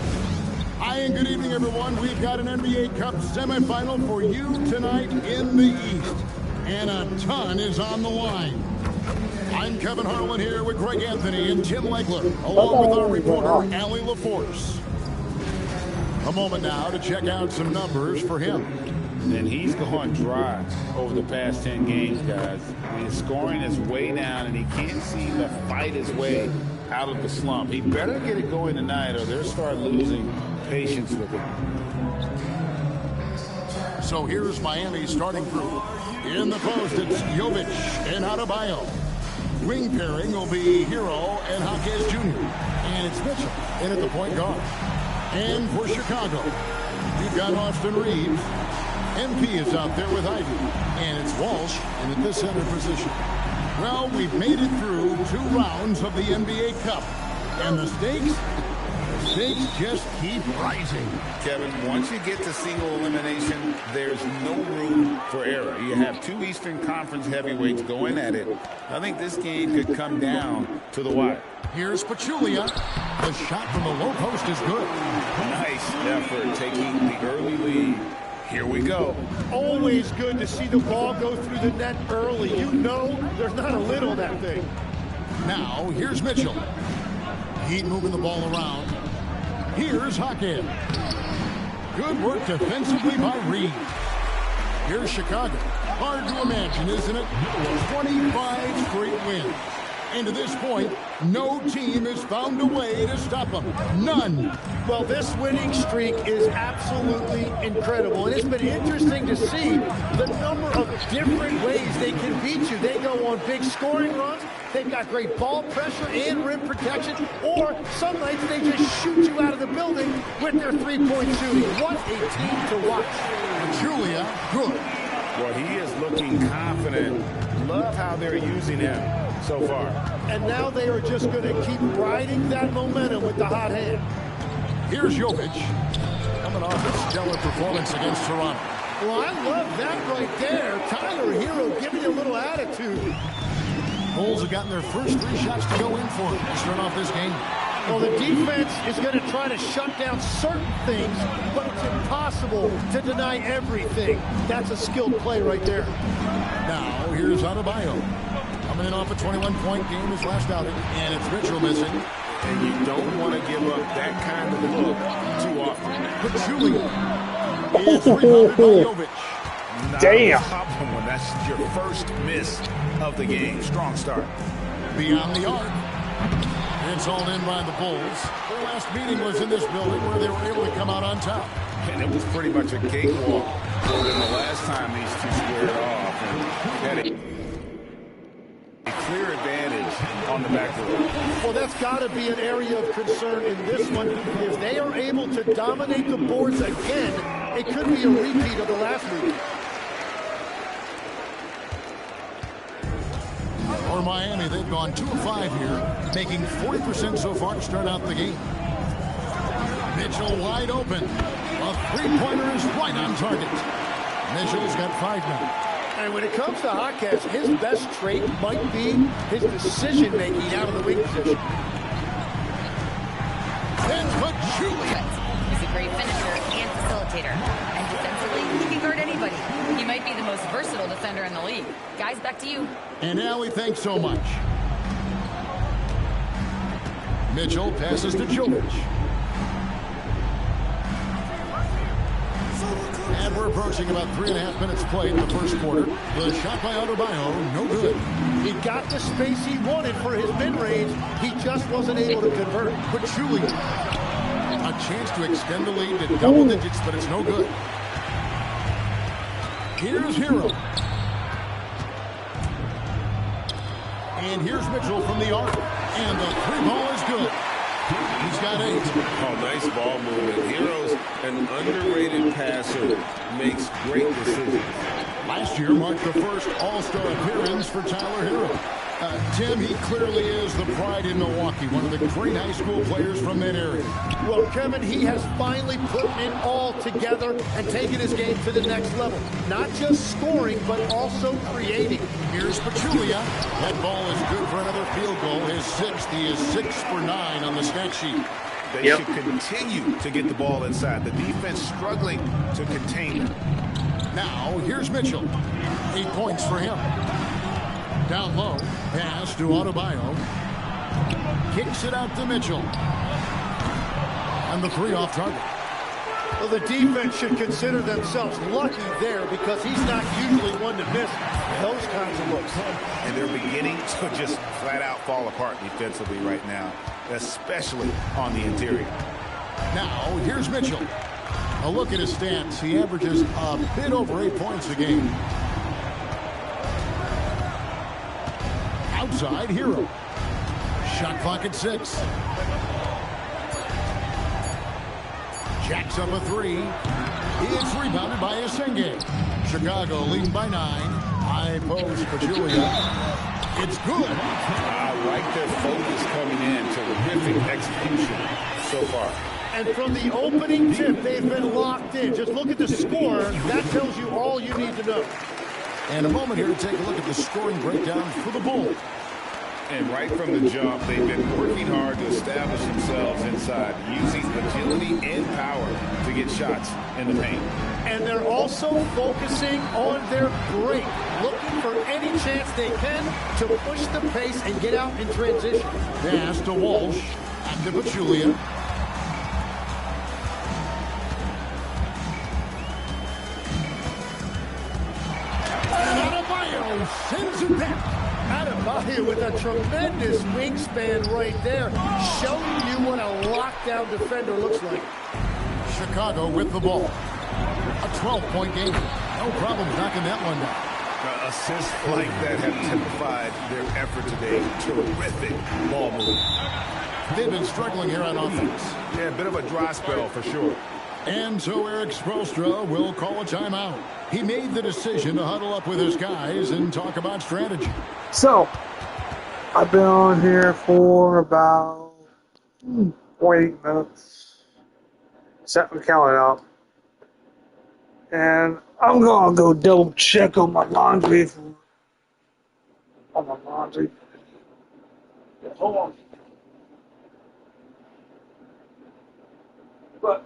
Hi and good evening, everyone. We've got an NBA Cup semifinal for you tonight in the East. And a ton is on the line. I'm Kevin Harlan here with Greg Anthony and Tim Legler, along with our reporter, Allie LaForce. A moment now to check out some numbers for him. And he's gone dry over the past 10 games, guys. I mean, his scoring is way down, and he can't seem to fight his way out of the slump. He better get it going tonight, or they'll start losing patience with him. So here's Miami's starting group. In the post, it's Jovic and Adebayo. Wing pairing will be Hero and Jaquez Jr. And it's Mitchell in at the point guard. And for Chicago, you've got Austin Reeves. MP is out there with Ivy. And it's Walsh in at the center position. Well, we've made it through 2 rounds of the NBA Cup. And the stakes just keep rising. Kevin, once you get to single elimination, there's no room for error. You have 2 Eastern Conference heavyweights going at it. I think this game could come down to the wire. Here's Pachulia. The shot from the low post is good. Nice effort taking the early lead. Here we go. Always good to see the ball go through the net early. You know there's not a lid on that thing. Now, here's Mitchell. Heat moving the ball around. Here's Jaquez. Good work defensively by Reed. Here's Chicago. Hard to imagine, isn't it? 25 straight wins. And to this point, no team has found a way to stop them. None. Well, this winning streak is absolutely incredible. And it's been interesting to see the number of different ways they can beat you. They go on big scoring runs. They've got great ball pressure and rim protection. Or some nights they just shoot you out of the building with their three-point shooting. What a team to watch. Julia, good. Well, he is looking confident. Love how they're using him so far. And now they are just going to keep riding that momentum with the hot hand. Here's Jovic, coming off a stellar performance against Toronto. Well, I love that right there. Tyler Hero giving you a little attitude. Bulls have gotten their first 3 shots to go in for it to start off this game. Well, the defense is going to try to shut down certain things, but it's impossible to deny everything. That's a skilled play right there. Now, here's Adebayo. Coming in off a 21-point game his last outing, and it's Mitchell missing. And you don't want to give up that kind of look too often. Pachulia. It's rebounded by Jovic. Damn. Problem when that's your first miss of the game. Strong start. Beyond the arc. It's hauled in by the Bulls. Their last meeting was in this building where they were able to come out on top. And it was pretty much a cakewalk for them the last time these two squared off. And had a clear advantage on the back door. Well, that's got to be an area of concern in this one. If they are able to dominate the boards again, it could be a repeat of the last week. For Miami, they've gone 2 of 5 here, making 40% so far to start out the game. Mitchell wide open. A 3-pointer is right on target. Mitchell's got 5 now. And when it comes to Jaquez, his best trait might be his decision-making out of the wing position. And Pachulia. He's a great finisher and facilitator. And defensively, he can guard anybody. He might be the most versatile defender in the league. Guys, back to you. And Allie, thanks so much. Mitchell passes to Jovic. And we're approaching about 3.5 minutes played in the first quarter. The shot by Adebayo, no good. He got the space he wanted for his mid-range. He just wasn't able to convert. Pachulia. A chance to extend the lead to double digits, but it's no good. Here's Hero. And here's Mitchell from the arc. And the three ball is good. He's got 8. Oh, nice ball movement. Hero's an underrated passer. Makes great decisions. Last year marked the first All-Star appearance for Tyler Hero. Tim, he clearly is the pride in Milwaukee, one of the great high school players from that area. Well, Kevin, he has finally put it all together and taken his game to the next level. Not just scoring, but also creating. Here's Pachulia. That ball is good for another field goal. His 6th. He is 6 for 9 on the stat sheet. They should continue to get the ball inside. The defense struggling to contain them. Now, here's Mitchell. 8 points for him. Down low, pass to Adebayo. Kicks it out to Mitchell. And the 3 off target. Well, the defense should consider themselves lucky there because he's not usually one to miss those kinds of looks. And they're beginning to just flat out fall apart defensively right now, especially on the interior. Now, here's Mitchell. A look at his stats. He averages a bit over 8 points a game. Outside, Hero. Shot clock at 6. Jacks up a 3. It's rebounded by Esenge. Chicago leading by 9. High post, Pachulia. It's good. I like their focus coming in. Terrific execution so far. And from the opening tip, they've been locked in. Just look at the score. That tells you all you need to know. And a moment here to take a look at the scoring breakdown for the Bulls. And right from the jump, they've been working hard to establish themselves inside, using agility and power to get shots in the paint. And they're also focusing on their break, looking for any chance they can to push the pace and get out in transition. Pass to Walsh, and to Pachulia. Sends it back. Adebayo with a tremendous wingspan right there, showing you what a lockdown defender looks like. Chicago with the ball. A 12-point game. No problem knocking that one down. Assists like that have typified their effort today. Terrific ball movement. They've been struggling here on offense. Yeah, a bit of a dry spell for sure. And so Eric Spoelstra will call a timeout. He made the decision to huddle up with his guys and talk about strategy. So, I've been on here for about 8 minutes. Set me counting up. And I'm going to go double check on my laundry. Hold on. But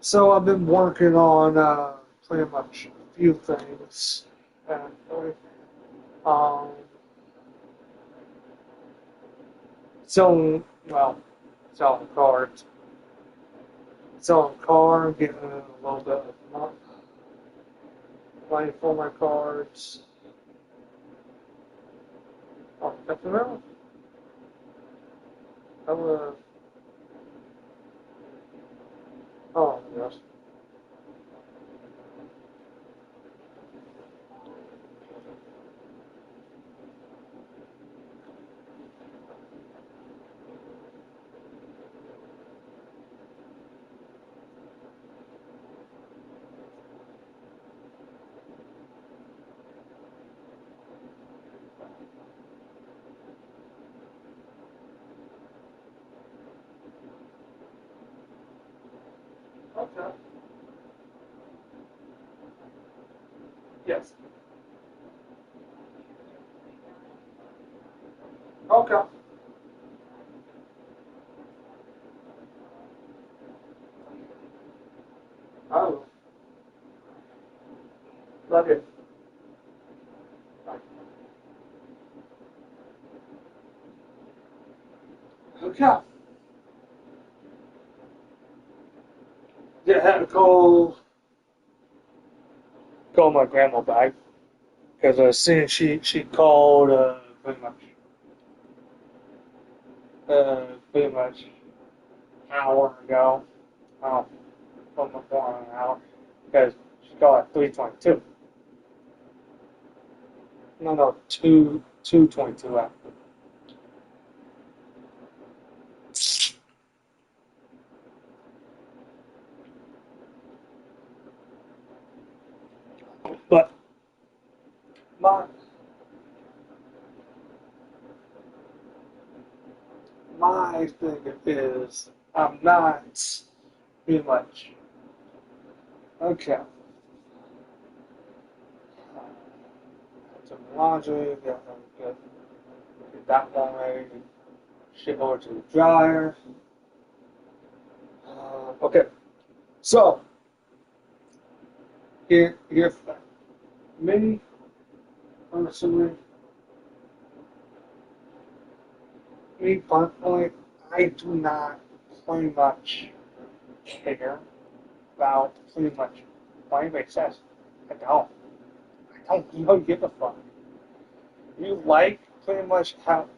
So I've been working on pretty much a few things. Selling cards. Selling cards, getting a little bit of money. Playing for my cards. Oh, that's enough. Oh, yes. Okay. Oh. Love it. Okay. Yeah, I had to call my grandma back because I seen she called pretty much an hour ago. Oh, from the phone an hour because she called at 3:22. No, 2:22 after. But my thing is I'm not pretty much okay. Some laundry, get that one ready, ship over to the dryer. Okay, so here's the thing. Me, honestly, me personally, I do not pretty much care about pretty much what anybody says. I don't really give a fuck. You like pretty much how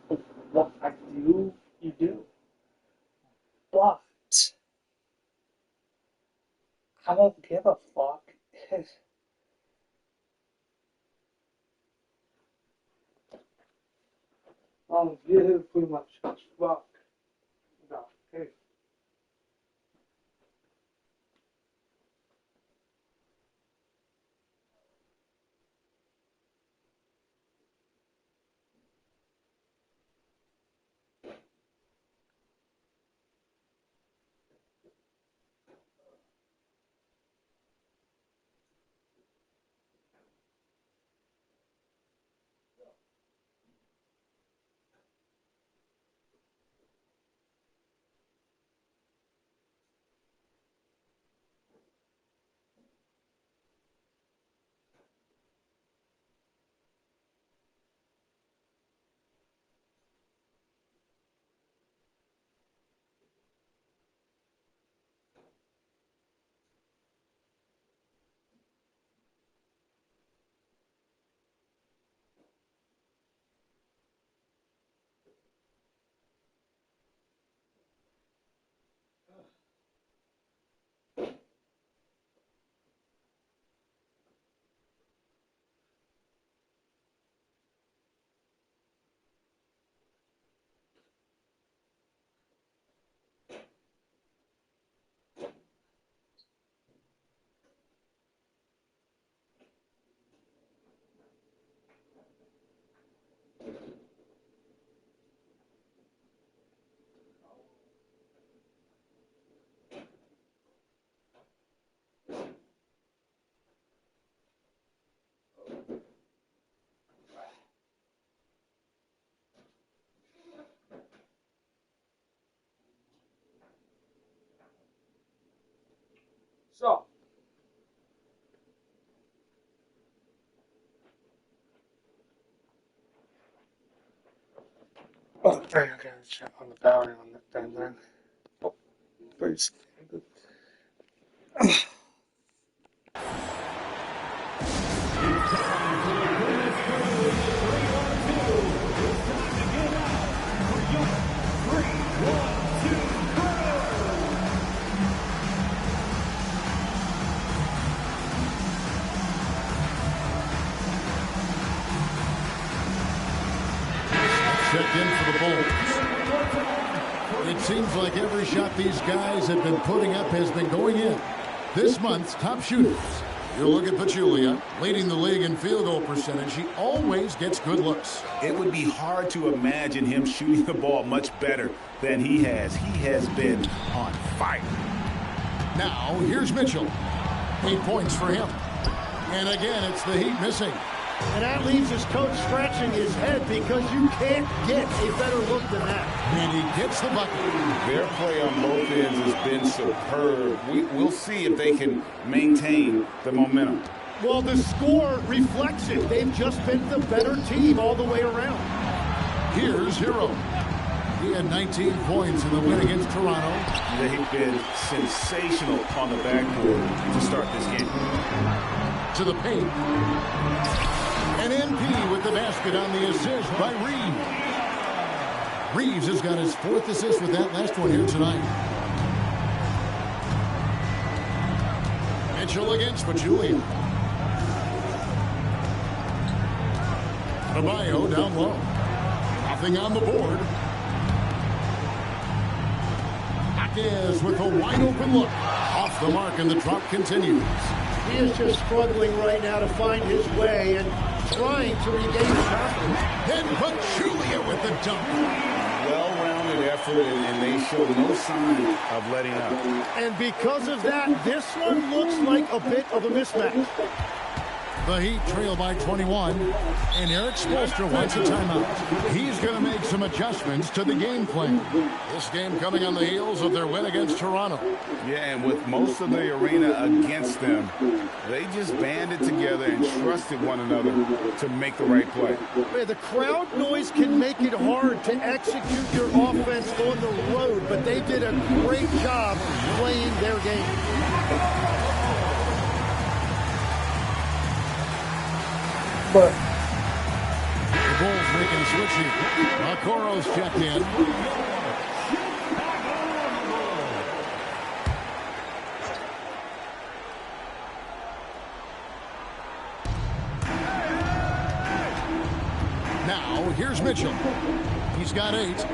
what I do, you do. But I don't give a fuck. I don't give pretty much a fuck. No, hey. So, oh, I gotta check on the battery on that thing then. Oh, please. Checked in for the Bulls. It seems like every shot these guys have been putting up has been going in. This month's top shooters. You look at Pachulia, leading the league in field goal percentage. He always gets good looks. It would be hard to imagine him shooting the ball much better than he has. He has been on fire. Now, here's Mitchell. 8 points for him. And again, it's the Heat missing. And that leaves his coach scratching his head because you can't get a better look than that. And he gets the bucket. Their play on both ends has been superb. We'll see if they can maintain the momentum. Well, the score reflects it. They've just been the better team all the way around. Here's Hero. He had 19 points in the win against Toronto. They've been sensational on the backboard to start this game. To the paint. And MP with the basket on the assist by Reeves. Reeves has got his 4th assist with that last one here tonight. Mitchell against Pachulia. Adebayo down low. Nothing on the board. Jaquez with a wide open look. Off the mark, and the drop continues. He is just struggling right now to find his way and trying to regain his confidence. Then Pachulia with the dunk. Well-rounded effort, and they show no sign of letting up. And because of that, this one looks like a bit of a mismatch. The Heat trail by 21, and Eric Spoelstra wants a timeout. He's going to make some adjustments to the game plan. This game coming on the heels of their win against Toronto. Yeah, and with most of the arena against them, they just banded together and trusted one another to make the right play. Man, the crowd noise can make it hard to execute your offense on the road, but they did a great job playing their game. But the Bulls making a switch here. Okoro's checked in. Now, here's Mitchell. He's got 8.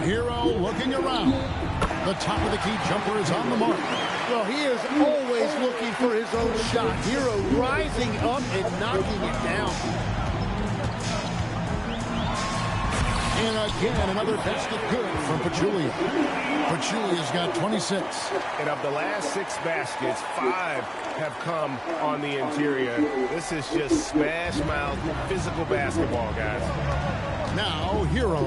Hero looking around. The top of the key jumper is on the mark. Well, he is always looking for his own shot. Hero rising up and knocking it down. And again, another basket good from Pachulia. Pachulia's got 26. And of the last 6 baskets, 5 have come on the interior. This is just smash mouth physical basketball, guys. Now, Hero.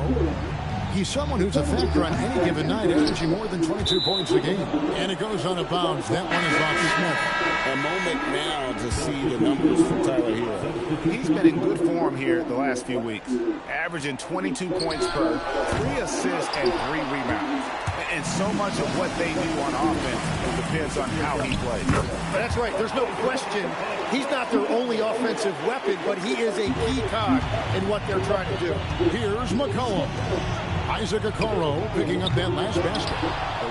He's someone who's a factor on any given night, averaging more than 22 points a game. And it goes out of bounds. That one is off Smith. A moment now to see the numbers from Tyler Hero. He's been in good form here the last few weeks, averaging 22 points per, 3 assists, and 3 rebounds. And so much of what they do on offense depends on how he plays. That's right. There's no question. He's not their only offensive weapon, but he is a key cog in what they're trying to do. Here's McCollum. Isaac Okoro picking up that last basket.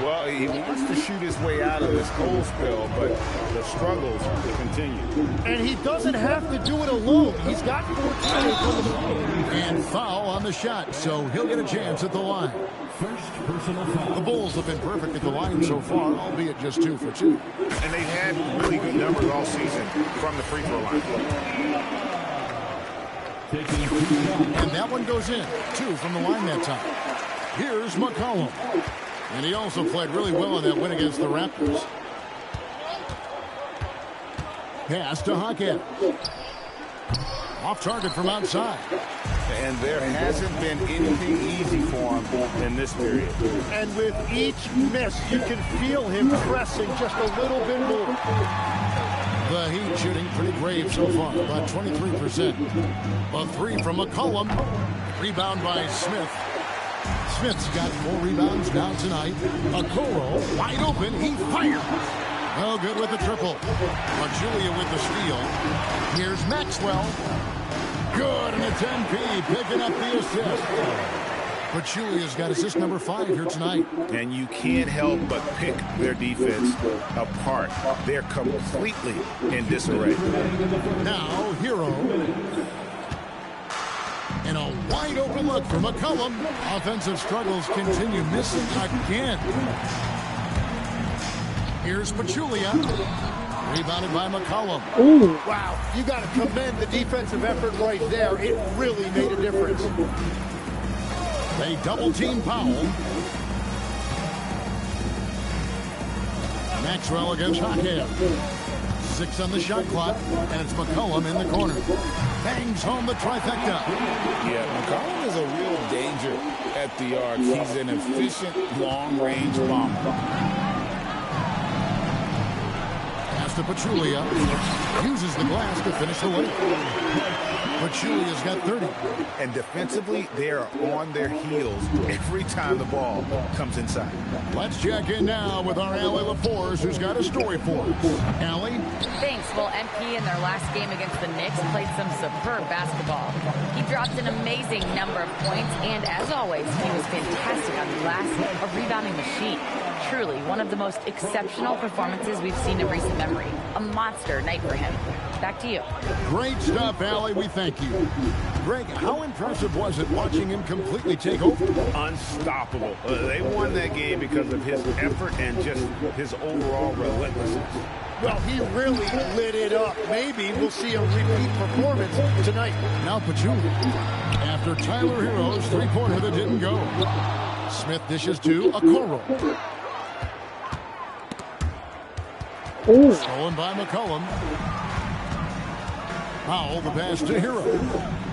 Well, he wants to shoot his way out of this cold spell, but the struggles continue. And he doesn't have to do it alone. He's got 4 teammates on the floor. And foul on the shot, so he'll get a chance at the line. First personal foul. The Bulls have been perfect at the line so far, albeit just 2 for 2. And they've had really good numbers all season from the free throw line. And that one goes in. 2 from the line that time. Here's McCollum. And he also played really well in that win against the Raptors. Pass to Hawkins. Off target from outside. And there hasn't been anything easy for him in this period. And with each miss, you can feel him pressing just a little bit more. The Heat shooting pretty brave so far, about 23%. A 3 from McCollum. Rebound by Smith. Smith's got 4 rebounds now tonight. Okoro wide open. He fired. Oh, good with the triple. Pachulia with the steal. Here's Maxwell. Good, and a 10-P picking up the assist. Pachulia's got assist number 5 here tonight. And you can't help but pick their defense apart. They're completely in disarray. Now, Hero. And a wide open look for McCollum. Offensive struggles continue, missing again. Here's Pachulia. Rebounded by McCollum. Ooh. Wow, you got to commend the defensive effort right there. It really made a difference. They double-team Powell. Maxwell against Hawkins. 6 on the shot clock, and it's McCollum in the corner. Bangs home the trifecta. Yeah, McCollum is a real danger at the arc. He's an efficient long-range bomber. Pass to Pachulia. Uses the glass to finish the layup. Pachulia's got 30. And defensively, they are on their heels every time the ball comes inside. Let's check in now with our Allie LaForce, who's got a story for us. Allie? Thanks. Well, MP in their last game against the Knicks played some superb basketball. He dropped an amazing number of points, and as always, he was fantastic on the glass, a rebounding machine. Truly, one of the most exceptional performances we've seen in recent memory. A monster night for him. Back to you. Great stuff, Allie. We thank you. Greg, how impressive was it watching him completely take over? Unstoppable. They won that game because of his effort and just his overall relentlessness. Well, he really lit it up. Maybe we'll see a repeat performance tonight. Now Pachulia. After Tyler Hero's three-pointer that didn't go. Smith dishes to Okoro. Stolen by McCollum. Powell the pass to Hero.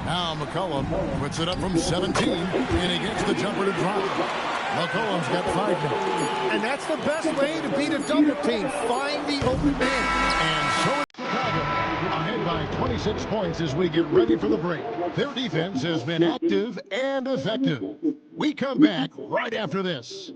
Now McCollum puts it up from 17, and he gets the jumper to drop. McCollum's got 5 now. And that's the best way to beat a double team. Find the open man. And so it's Chicago. Ahead by 26 points as we get ready for the break. Their defense has been active and effective. We come back right after this.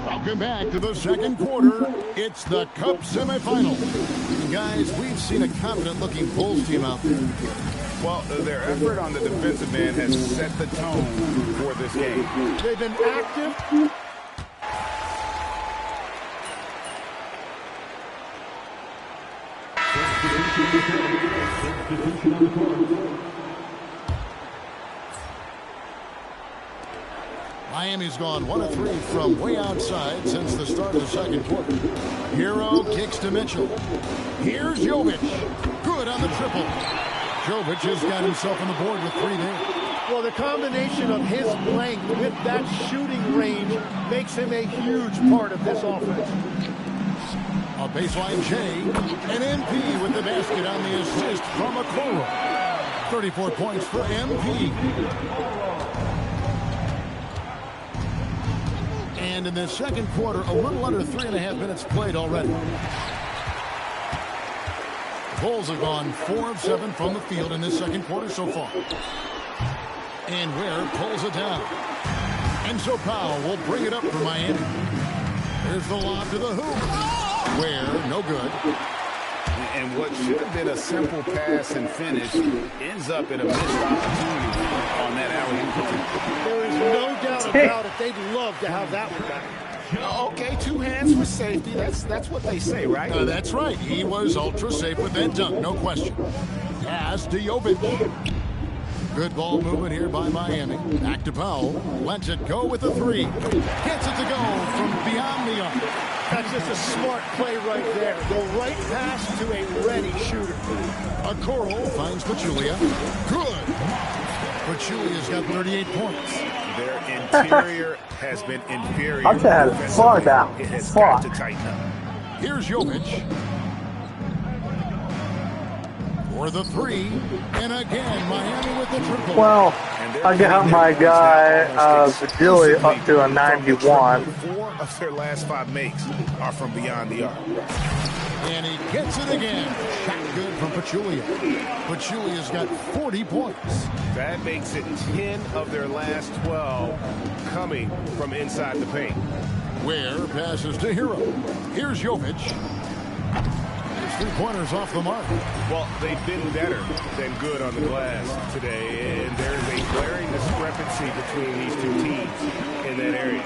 Welcome back to the second quarter. It's the Cup semifinal. Guys, we've seen a confident-looking Bulls team out there. Well, their effort on the defensive end has set the tone for this game. They've been active. Miami's gone 1 of 3 from way outside since the start of the second quarter. Hero kicks to Mitchell. Here's Jovic. Good on the triple. Jovic has got himself on the board with 3 there. Well, the combination of his length with that shooting range makes him a huge part of this offense. A baseline J. And MP with the basket on the assist from Okoro. 34 points for MP. And in the second quarter, a little under 3.5 minutes played already. Bulls have gone 4 of 7 from the field in this second quarter so far. And Ware pulls it down. And so Powell will bring it up for Miami. There's the lob to the hoop. Ware, no good. And what should have been a simple pass and finish ends up in a missed opportunity on that alley-oop. There is no doubt about it. They'd love to have that one back. Okay, 2 hands for safety. That's what they say, right? That's right. He was ultra safe with that dunk, no question. Pass to Jovic. Good ball movement here by Miami. Back to Powell. Lets it go with the 3. Gets it to go from beyond the arc. That's just a smart play right there. The right pass to a ready shooter. Okoro finds Pachulia. Good. Pachulia's got 38 points. Their interior has been inferior. I've had far down. It has got to tighten up. Here's Jovic. For the 3. And again, Miami with the triple. Well, I got my guy, Gilly, up to a 91. 4 of their last 5 makes are from beyond the arc. And he gets it again. Shot good from Pachulia. Pachulia's got 40 points. That makes it 10 of their last 12 coming from inside the paint. Ware passes to Hero. Here's Jovic. His 3-pointers off the mark. Well, they've been better than good on the glass today, and there's a glaring discrepancy between these 2 teams in that area.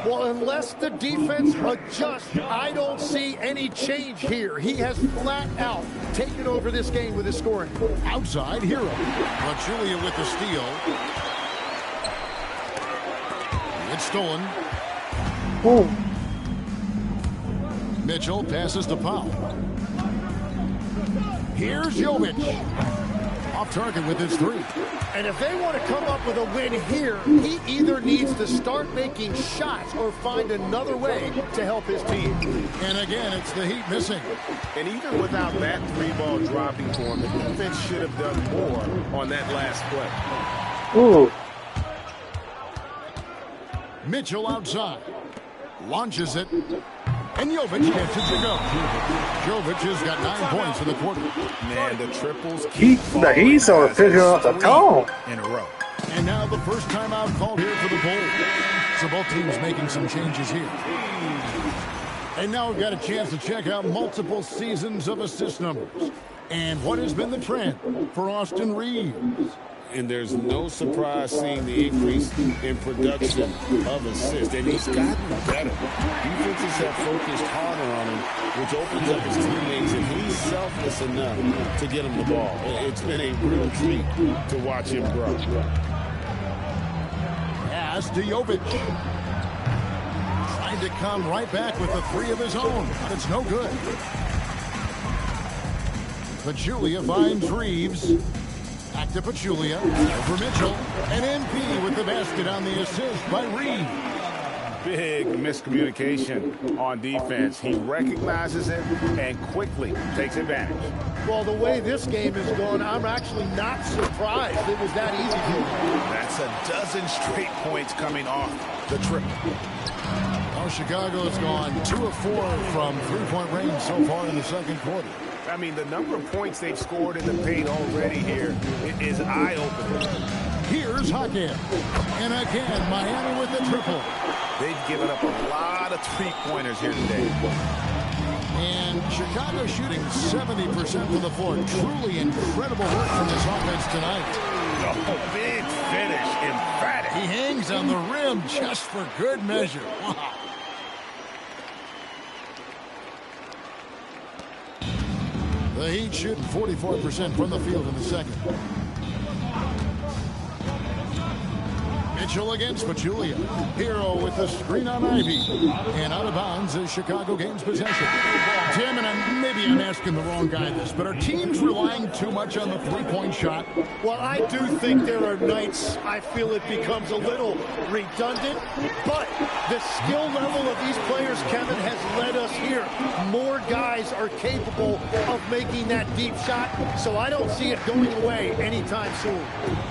Well, unless the defense adjusts, I don't see any change here. He has flat out taken over this game with his scoring. Outside, Hero. Pachulia with the steal. It's stolen. Ooh. Mitchell passes to Powell. Here's Jovic. off target with his 3. And if they want to come up with a win here, he either needs to start making shots or find another way to help his team. And again, it's the Heat missing. And even without that 3-ball dropping for him, the defense should have done more on that last play. Ooh. Mitchell outside. Launches it. And Jovic gets it to go. Jovic has got 9 points in the quarter. Man, the triples He's on picking up the tone in a row. And now the first timeout called here for the Bulls. So both teams making some changes here. And now we've got a chance to check out multiple seasons of assist numbers. And what has been the trend for Austin Reeves? And there's no surprise seeing the increase in production of assists. And he's gotten better. Defenses have focused harder on him, which opens up his teammates, and he's selfless enough to get him the ball. It's been a real treat to watch him grow. Pass to Jovic. Trying to come right back with the 3 of his own, but it's no good. Pachulia finds Reeves. Back to Pachulia, over Mitchell, and MP with the basket on the assist by Reeves. Big miscommunication on defense. He recognizes it and quickly takes advantage. Well, the way this game is going, I'm actually not surprised it was that easy for him. That's a dozen straight points coming off the triple. Well, Chicago's gone 2 of 4 from 3-point range so far in the second quarter. I mean, the number of points they've scored in the paint already here is eye-opening. Here's Hakeem. And again, Miami with the triple. They've given up a lot of three-pointers here today. And Chicago shooting 70% from the floor. Truly incredible work from this offense tonight. Oh, big finish. Emphatic. He hangs on the rim just for good measure. Wow. The Heat shooting 44% from the field in the second. Mitchell against Pachulia. Hero with the screen on Ivy. And out of bounds as Chicago gains possession. Tim, and maybe I'm asking the wrong guy this, but are teams relying too much on the three-point shot? Well, I do think there are nights I feel it becomes a little redundant, but the skill level of these players, Kevin, has led us here. More guys are capable of making that deep shot, so I don't see it going away anytime soon.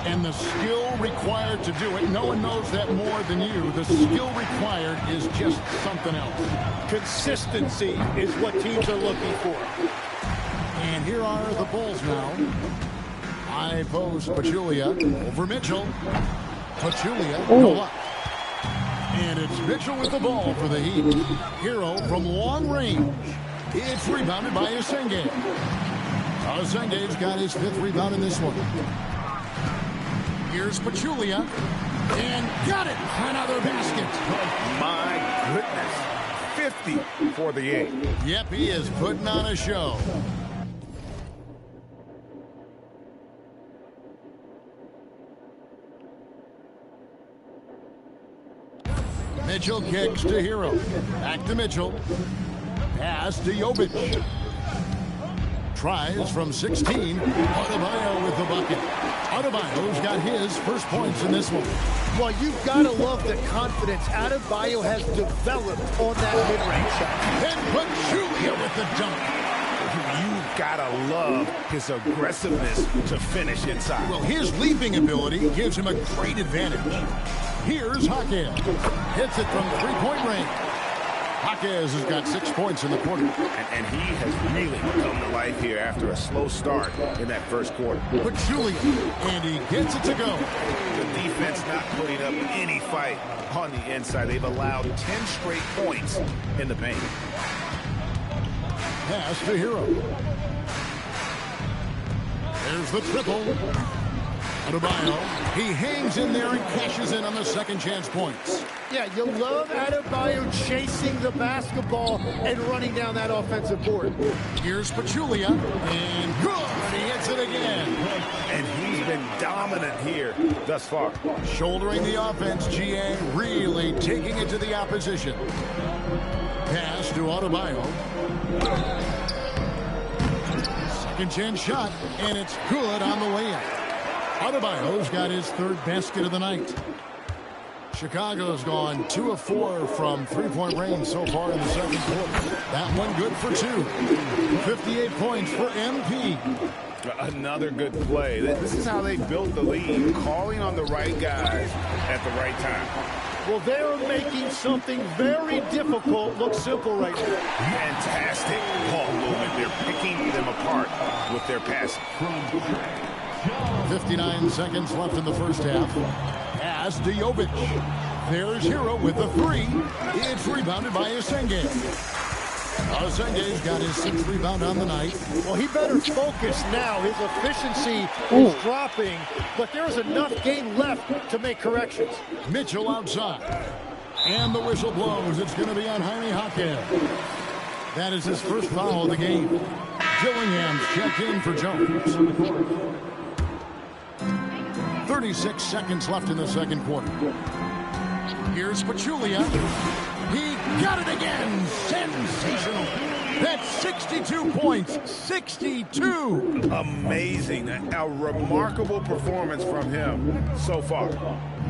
And the skill required to do it, no one knows that more than you. The skill required is just something else. Consistency is what teams are looking for. And here are the Bulls now. High post Pachulia over Mitchell. Pachulia go up. And it's Mitchell with the ball for the Heat. Hero from long range. It's rebounded by Asenge. Asenge's got his 5th rebound in this one. Here's Pachulia. And got it. Another basket. My goodness. 50 for the 8. Yep, he is putting on a show. Mitchell kicks to Hero. Back to Mitchell. Pass to Jovic. Tries from 16. Adebayo with the bucket. Adebayo's got his first points in this one. Well, you've got to love the confidence Adebayo has developed on that mid-range shot. And Pachulia with the dunk. You've got to love his aggressiveness to finish inside. Well, his leaping ability gives him a great advantage. Here's Jaquez. Hits it from 3-point range. Jaquez has got 6 points in the quarter. And he has really come to life here after a slow start in that first quarter. Pachulia, and he gets it to go. The defense not putting up any fight on the inside. They've allowed 10 straight points in the paint. Pass to Hero. There's the triple. Adebayo, he hangs in there and cashes in on the second chance points. Yeah, you love Adebayo chasing the basketball and running down that offensive board. Here's Pachulia, and good, he hits it again. And he's been dominant here thus far. Shouldering the offense, GA really taking it to the opposition. Pass to Adebayo. Second chance shot, and it's good on the way in. Adebayo's got his third basket of the night. Chicago's gone 2 of 4 from three-point range so far in the second quarter. That one good for 2. 58 points for MP. Another good play. This is how they built the lead, calling on the right guys at the right time. Well, they're making something very difficult look simple right now. Fantastic ball movement. They're picking them apart with their passing. 59 seconds left in the first half. Pass to Jovic. There's Hero with the 3. It's rebounded by Asenge. Asenge's got his 6th rebound on the night. Well, he better focus now. His efficiency is dropping, but there's enough game left to make corrections. Mitchell outside. And the whistle blows. It's going to be on Jaime Jaquez. That is his first foul of the game. Gillingham's checked in for Jones. 36 seconds left in the second quarter. Here's Pachulia. He got it again. Sensational. That's 62 points. 62. Amazing. A remarkable performance from him so far.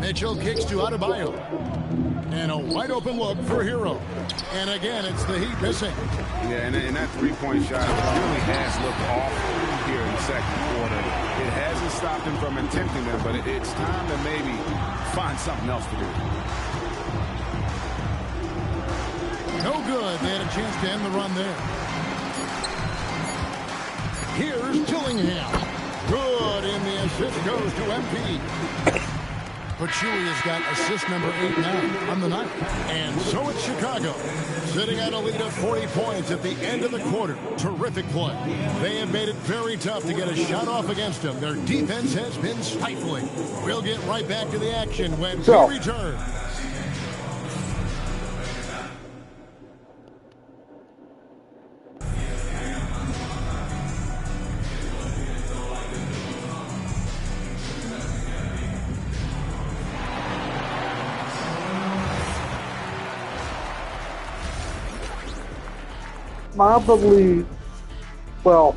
Mitchell kicks to Adebayo. And a wide open look for Hero. And again, it's the Heat missing. Yeah, and that three-point shot really has looked off here in the second quarter. It hasn't stopped him from attempting them, but it's time to maybe find something else to do. No good. They had a chance to end the run there. Here's Gillingham. Good, and the assist goes to MP. Pachulia's got assist number 8 now on the night. And so it's Chicago, sitting at a lead of 40 points at the end of the quarter. Terrific play. They have made it very tough to get a shot off against them. Their defense has been stifling. We'll get right back to the action when we return. Probably, well.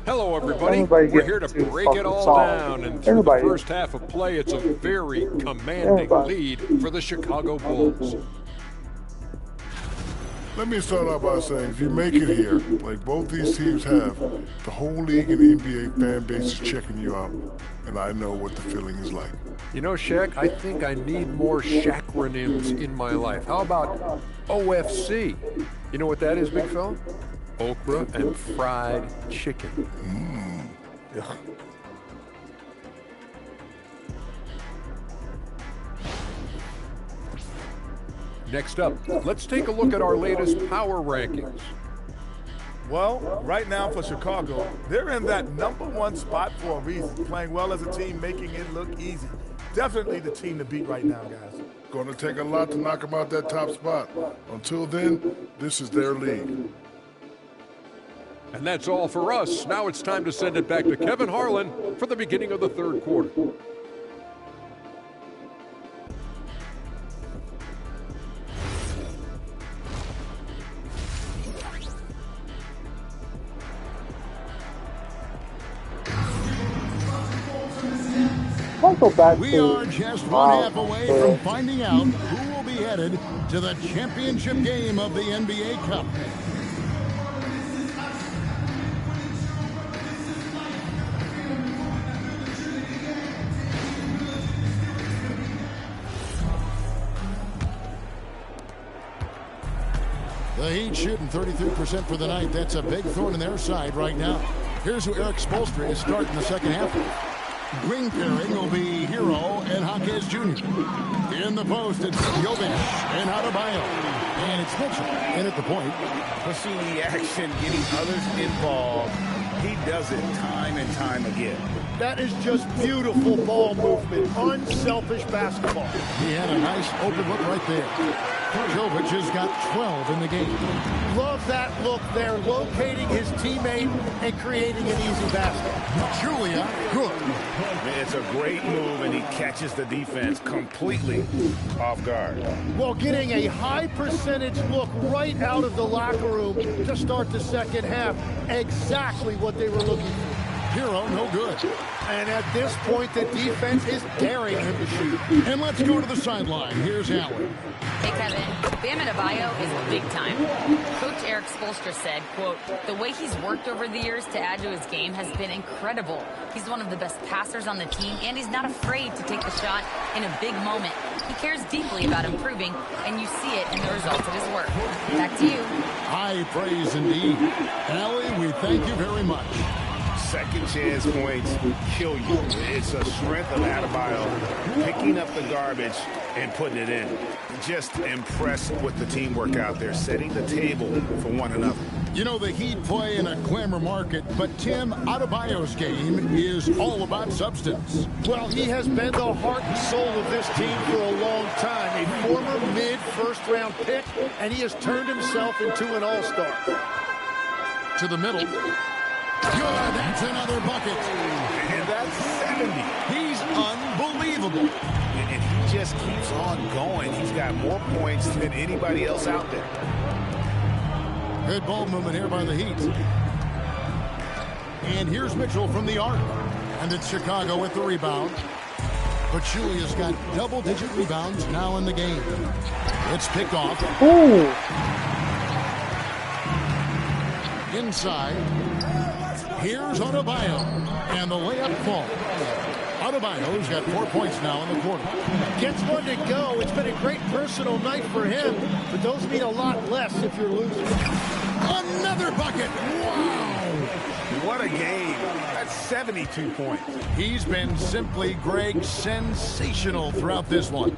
Hello, everybody. We're here to break it all down. And through the first half of play, it's a very commanding lead for the Chicago Bulls. Let me start out by saying, if you make it here, like both these teams have, the whole league and NBA fan base is checking you out, and I know what the feeling is like. You know, Shaq, I think I need more Shaqronyms in my life. How about OFC? You know what that is, big fella? Okra and fried chicken. Ugh. Next up, let's take a look at our latest power rankings. Well, right now for Chicago, they're in that #1 spot for a reason. Playing well as a team, making it look easy. Definitely the team to beat right now, guys. Going to take a lot to knock them out that top spot. Until then, this is their league. And that's all for us. Now it's time to send it back to Kevin Harlan for the beginning of the third quarter. We are just one half away from finding out who will be headed to the championship game of the NBA Cup. The Heat shooting 33% for the night. That's a big thorn in their side right now. Here's who Eric Spoelstra is starting the second half. Wing pairing will be Hero and Jaquez Jr. In the post, it's Jovic and Adebayo. And it's Mitchell in at the point. Pushing the action, getting others involved. He does it time and time again. That is just beautiful ball movement, unselfish basketball. He had a nice open look right there. Jovic has got 12 in the game. Love that look there, locating his teammate and creating an easy basket. Julia, good. It's a great move, and he catches the defense completely off guard. Well, getting a high percentage look right out of the locker room to start the second half. Exactly what they were looking for. Hero, no good. And at this point, the defense is daring him to shoot. And let's go to the sideline. Here's Allen. Hey, Kevin, Bam Adebayo is big time. Coach Eric Spoelstra said, quote, the way he's worked over the years to add to his game has been incredible. He's one of the best passers on the team, and he's not afraid to take the shot in a big moment. He cares deeply about improving, and you see it in the results of his work. Back to you. High praise indeed. Allie, we thank you very much. Second chance points kill you. It's a strength of Adebayo picking up the garbage and putting it in. Just impressed with the teamwork out there, setting the table for one another. You know, the Heat play in a glamour market, but Tim, Adebayo's game is all about substance. Well, he has been the heart and soul of this team for a long time. A former mid-first-round pick, and he has turned himself into an all-star. To the middle. Good, that's another bucket. And that's 70. He's unbelievable. And he just keeps on going. He's got more points than anybody else out there. Good ball movement here by the Heat. And here's Mitchell from the arc. And it's Chicago with the rebound. Pachulia's got double-digit rebounds now in the game. It's picked off. Ooh. Inside. Here's Adebayo, and the layup falls. Adebayo's got 4 points now in the quarter. Gets one to go. It's been a great personal night for him, but those mean a lot less if you're losing. Another bucket. Wow. What a game. That's 72 points. He's been simply, Greg, sensational throughout this one.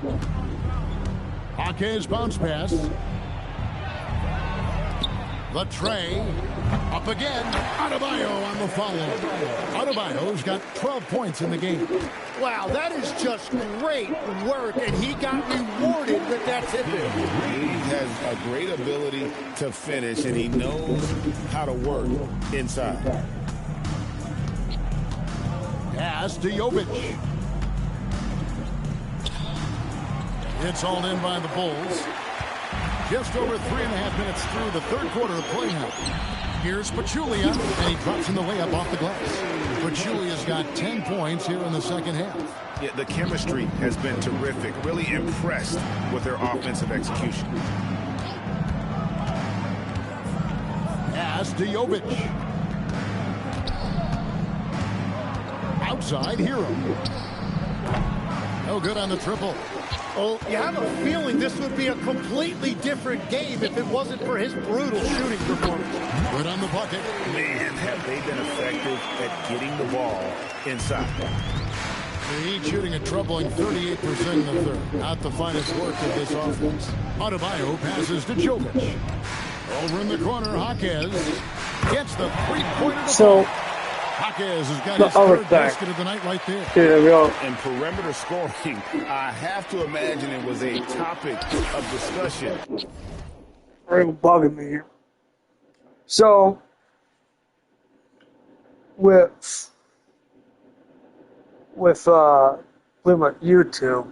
Jaquez bounce pass. The tray. Up again. Adebayo on the follow. Adebayo's got 12 points in the game. Wow, that is just great work, and he got rewarded with that tip-in. He has a great ability to finish, and he knows how to work inside. Pass to Jovic. It's all in by the Bulls. Just over 3.5 minutes through the third quarter of play now. Here's Pachulia, and he drops in the layup off the glass. Pachulia's got 10 points here in the second half. Yeah, the chemistry has been terrific. Really impressed with their offensive execution. Pass to Jovic. Outside, Hero. No good on the triple. Well, you have a feeling this would be a completely different game if it wasn't for his brutal shooting performance. Good on the bucket. Man, have they been effective at getting the ball inside. The Heat shooting a troubling 38% in the third. Not the finest work of this offense. Adebayo passes to Jovic. Over in the corner, Jaquez gets the three-pointer. So, Jaquez has got his third basket of the night right there. There we go. And perimeter scoring, I have to imagine it was a topic of discussion. Real bugging me here. So, with pretty much YouTube,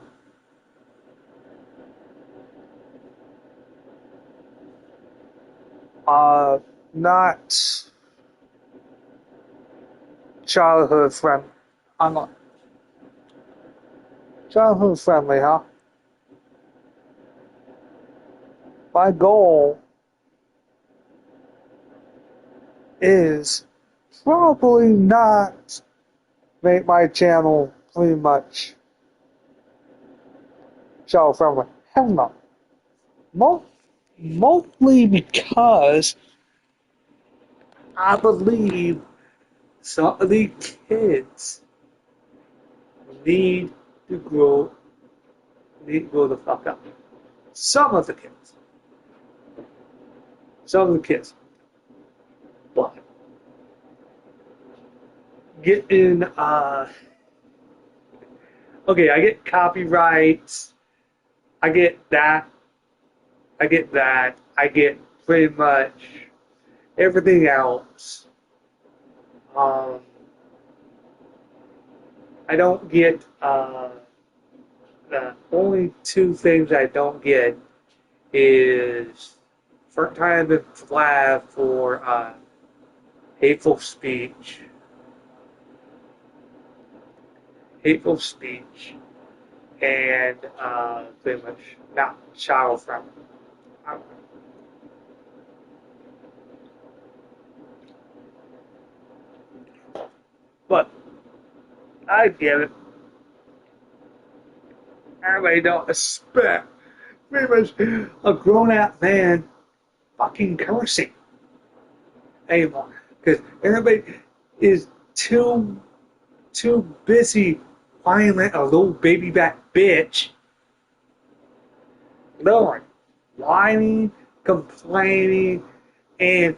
not childhood friendly. I'm not childhood friendly, huh? My goal is probably not make my channel pretty much child friendly. Hell no. Mostly because I believe some of the kids need to grow the fuck up. Some of the kids. But getting okay, I get copyrights, I get that, I get that. I get pretty much everything else. I don't get the only two things I don't get is first time been flagged for hateful speech, and pretty much not child friendly. But I get it. Everybody don't expect pretty much a grown-up man fucking cursing anymore because everybody is too busy whining a little baby back bitch. Lord, whining, complaining, and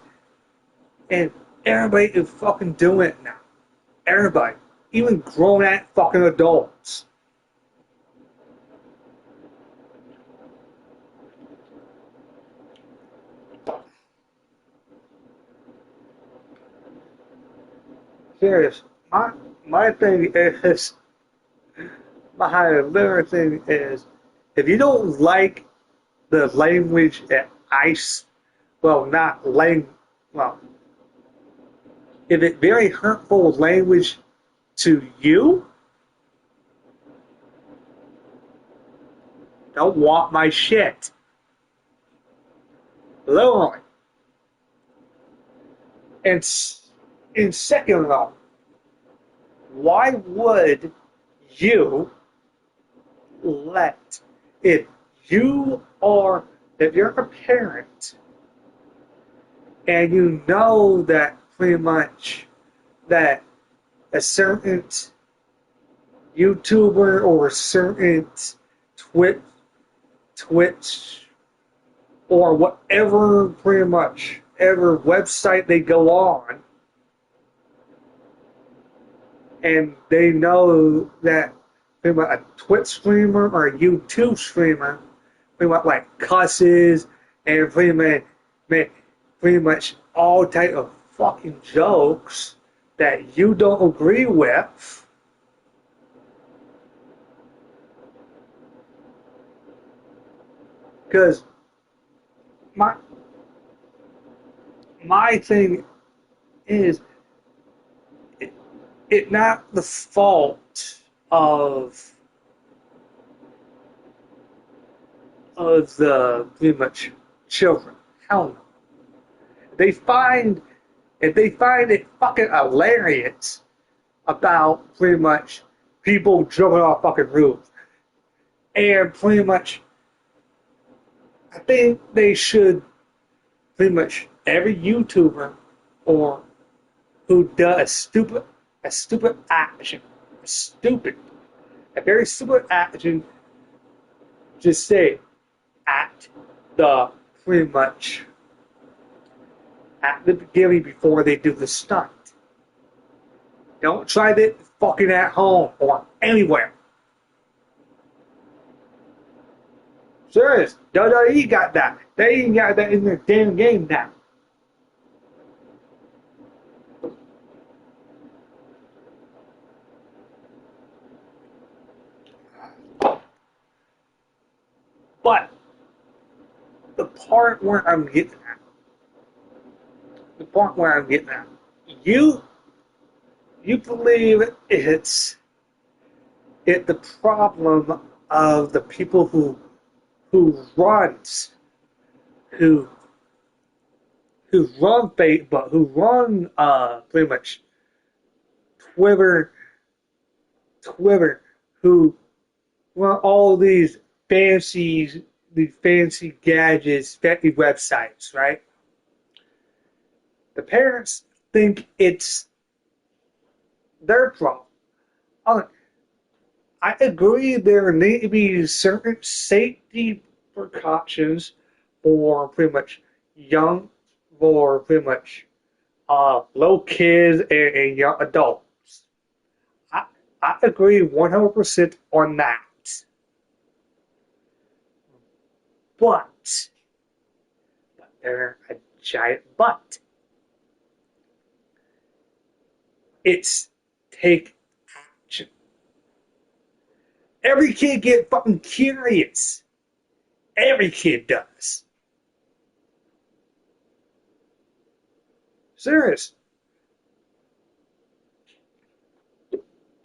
everybody is fucking doing it now. Everybody, even grown-ass fucking adults. Serious. My thing is, my literal thing is, if you don't like the language that if it's very hurtful language to you, don't want my shit. Literally. And second of all, why would you let, if you're a parent and you know that pretty much that a certain YouTuber or a certain Twitch or whatever pretty much ever website they go on, and they know that pretty much a Twitch streamer or a YouTube streamer pretty much like cusses and pretty much all type of fucking jokes that you don't agree with. Because my thing is, it's not the fault of the pretty much children. Hell no. If they find it fucking hilarious about pretty much people jumping off fucking roofs, and pretty much, I think they should pretty much every YouTuber or who does a stupid action, a very stupid action, just say at the pretty much at the beginning before they do the stunt. Don't try that fucking at home or anywhere. Serious, WWE got that. They ain't got that in their damn game now. But the part where I'm getting at, you believe it's the problem of the people who run Facebook, who run pretty much Twitter, who run all these fancy gadgets, fancy websites, right? The parents think it's their problem. I agree there need to be certain safety precautions for pretty much low kids and young adults. I agree 100% on that. But they're a giant butt. It's take action. Every kid get fucking curious. Every kid does. Serious.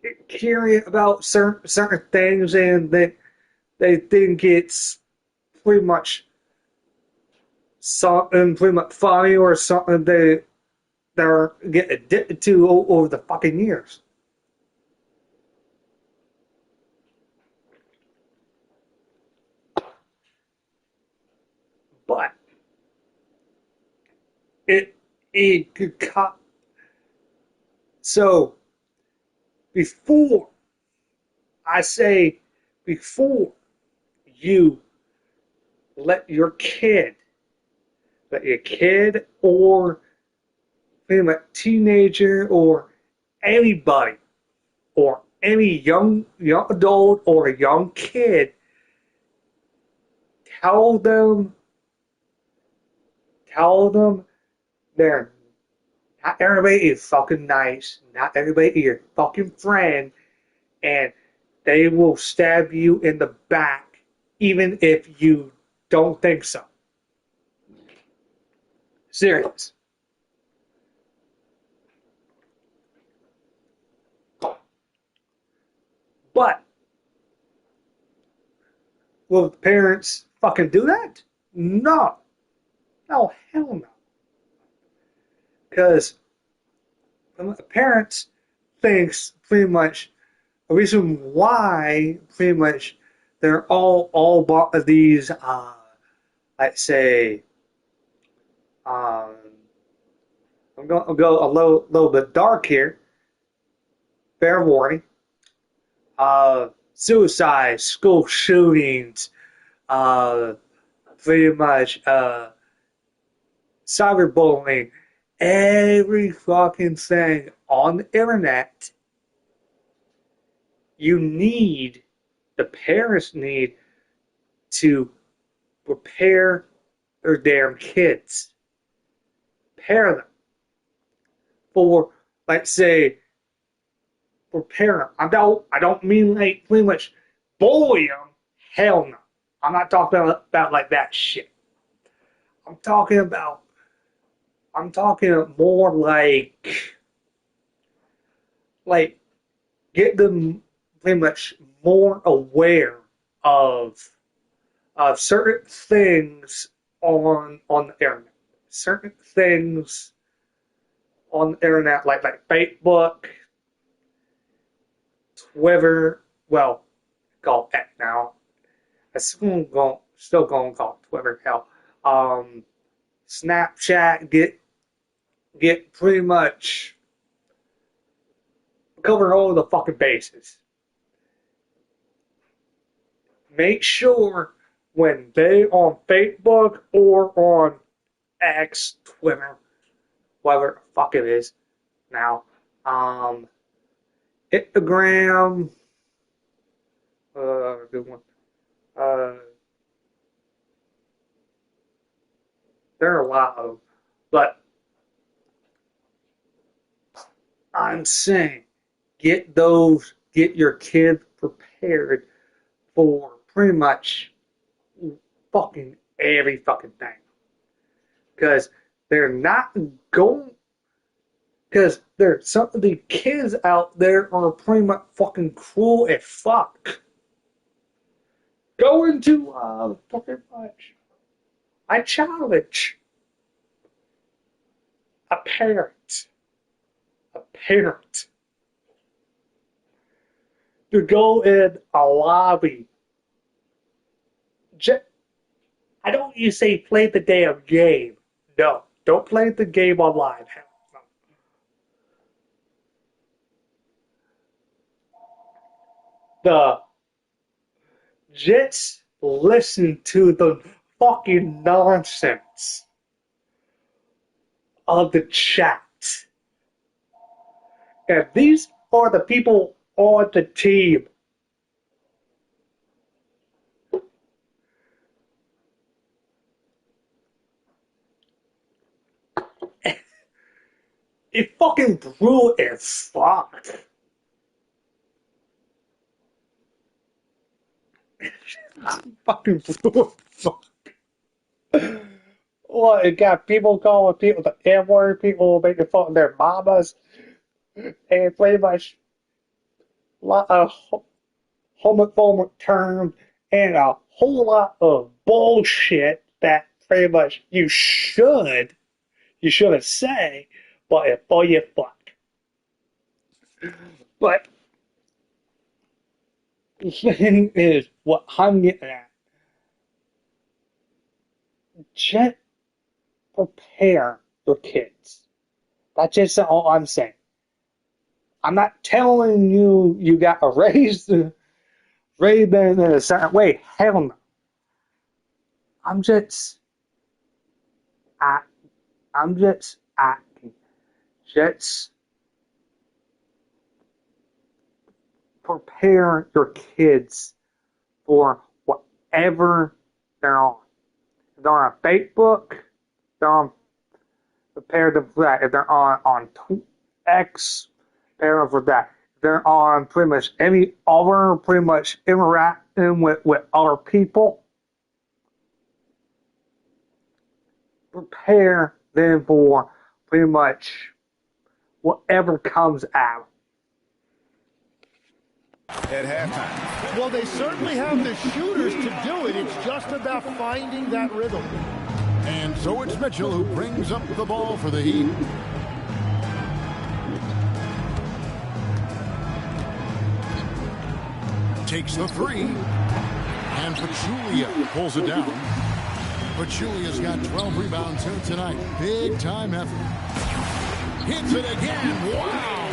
Get curious about certain things, and they think it's pretty much something pretty much funny or something they're get addicted to over the fucking years. But it could cut. So before before you let your kid or pretty much teenager or anybody or any young adult or a young kid tell them they're not everybody is fucking nice, not everybody is your fucking friend, and they will stab you in the back even if you don't think so. Serious. But will the parents fucking do that? No. No, hell no. Because the parents thinks pretty much the reason why pretty much they're all bought these let's say I'm going to go a little bit dark here. Fair warning. Suicide, school shootings, pretty much cyberbullying, every fucking thing on the internet. The parents need to prepare their damn kids. Prepare them for, let's say, prepare them. I don't mean like pretty much bully them. Hell no. I'm not talking about like that shit. I'm talking more like get them pretty much more aware of certain things on the internet. Certain things on the internet like Facebook, Twitter, well, call X now. I'm still going to call it Twitter. Hell, Snapchat get pretty much cover all the fucking bases. Make sure when they on Facebook or on X, Twitter, whatever the fuck it is now, Instagram, good one. There are a lot of them, but I'm saying get your kid prepared for pretty much fucking every fucking thing. Because they're not going, because there's some of the kids out there are pretty much fucking cruel as fuck. Going to fucking much. I challenge a parent to go in a lobby. I don't you say play the damn game. No, don't play the game online. Hell no. Just listen to the fucking nonsense of the chat. And these are the people on the team. It fucking blew as fuck. Fucking blew as fuck. Well, it got people calling people the N-word, people making fun of their mamas, and pretty much a lot of homophobic terms and a whole lot of bullshit that pretty much you shouldn't say, but if oh you fuck. But the thing is what I'm getting at. Just prepare your kids. That's just all I'm saying. I'm not telling you you got to raise them in a certain way. Hell no. I'm just acting. Just prepare your kids for whatever they're on. If they're on Facebook, prepare them for that. If they're on X, prepare them for that. If they're on pretty much any other, pretty much interacting with other people, prepare them for pretty much whatever comes out. At halftime. Well, they certainly have the shooters to do it. It's just about finding that rhythm. And so it's Mitchell who brings up the ball for the Heat. Takes the three. And Pachulia pulls it down. Pachulia's got 12 rebounds here tonight. Big time effort. Hits it again. Wow.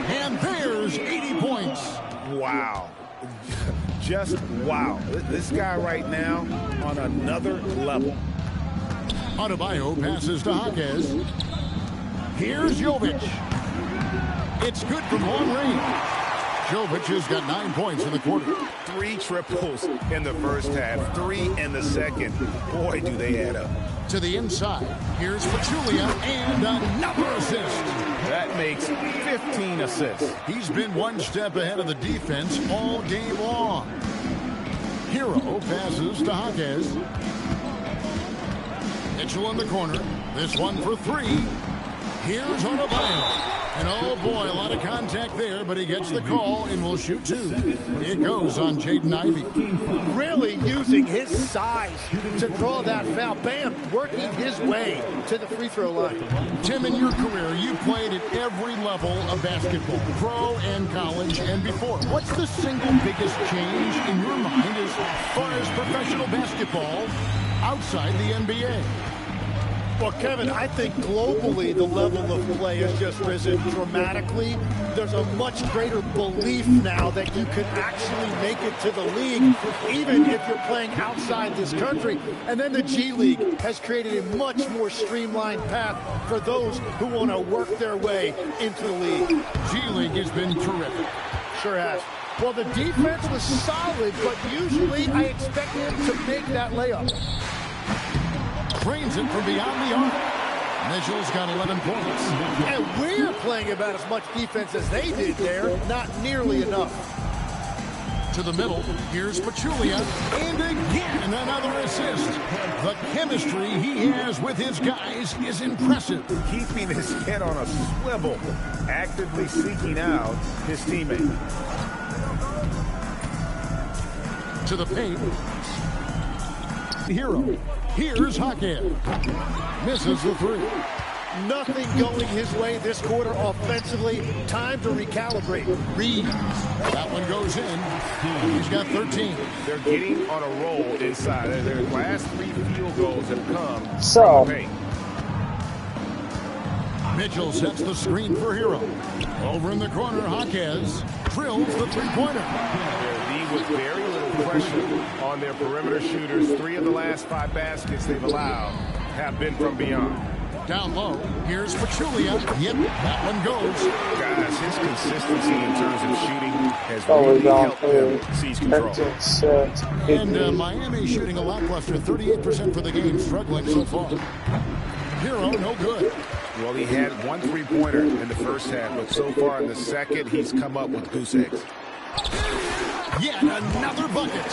And there's 80 points. Wow. Just wow. This guy right now on another level. Adebayo passes to Jaquez. Here's Jovic. It's good from long range. Jovic has got 9 points in the quarter. 3 triples in the first half, 3 in the second. Boy, do they add up. To the inside. Here's Pachulia and another assist. That makes 15 assists. He's been one step ahead of the defense all game long. Hero passes to Jaquez. Mitchell in the corner. This one for 3. Here's Adebayo. And oh boy, a lot of contact there, but he gets the call and will shoot 2. It goes on Jaden Ivey. Really using his size to draw that foul. Bam, working his way to the free throw line. Tim, in your career, you played at every level of basketball, pro and college and before. What's the single biggest change in your mind as far as professional basketball outside the NBA? Well, Kevin, I think globally the level of play has just risen dramatically. There's a much greater belief now that you can actually make it to the league, even if you're playing outside this country. And then the G League has created a much more streamlined path for those who want to work their way into the league. G League has been terrific. Sure has. Well, the defense was solid, but usually I expect them to make that layup. Trains it from beyond the arc. Mitchell's got 11 points. And we're playing about as much defense as they did there. Not nearly enough. To the middle. Here's Pachulia. And again, another assist. The chemistry he has with his guys is impressive. Keeping his head on a swivel. Actively seeking out his teammate. To the paint. Hero. Here's Jaquez. Misses the 3. Nothing going his way this quarter offensively. Time to recalibrate. Reeves. That one goes in. He's got 13. They're getting on a roll inside. Their last 3 field goals have come. So, Mitchell sets the screen for Hero. Over in the corner, Jaquez drills the three-pointer. With very little pressure on their perimeter shooters. 3 of the last 5 baskets they've allowed have been from beyond. Down low, here's Pachulia. Yep, that one goes. Guys, his consistency in terms of shooting has really helped him seize control. And Miami shooting a lackluster 38% for the game, struggling so far. Hero, no good. Well, he had one three-pointer in the first half, but so far in the second, he's come up with goose eggs. Yet another bucket.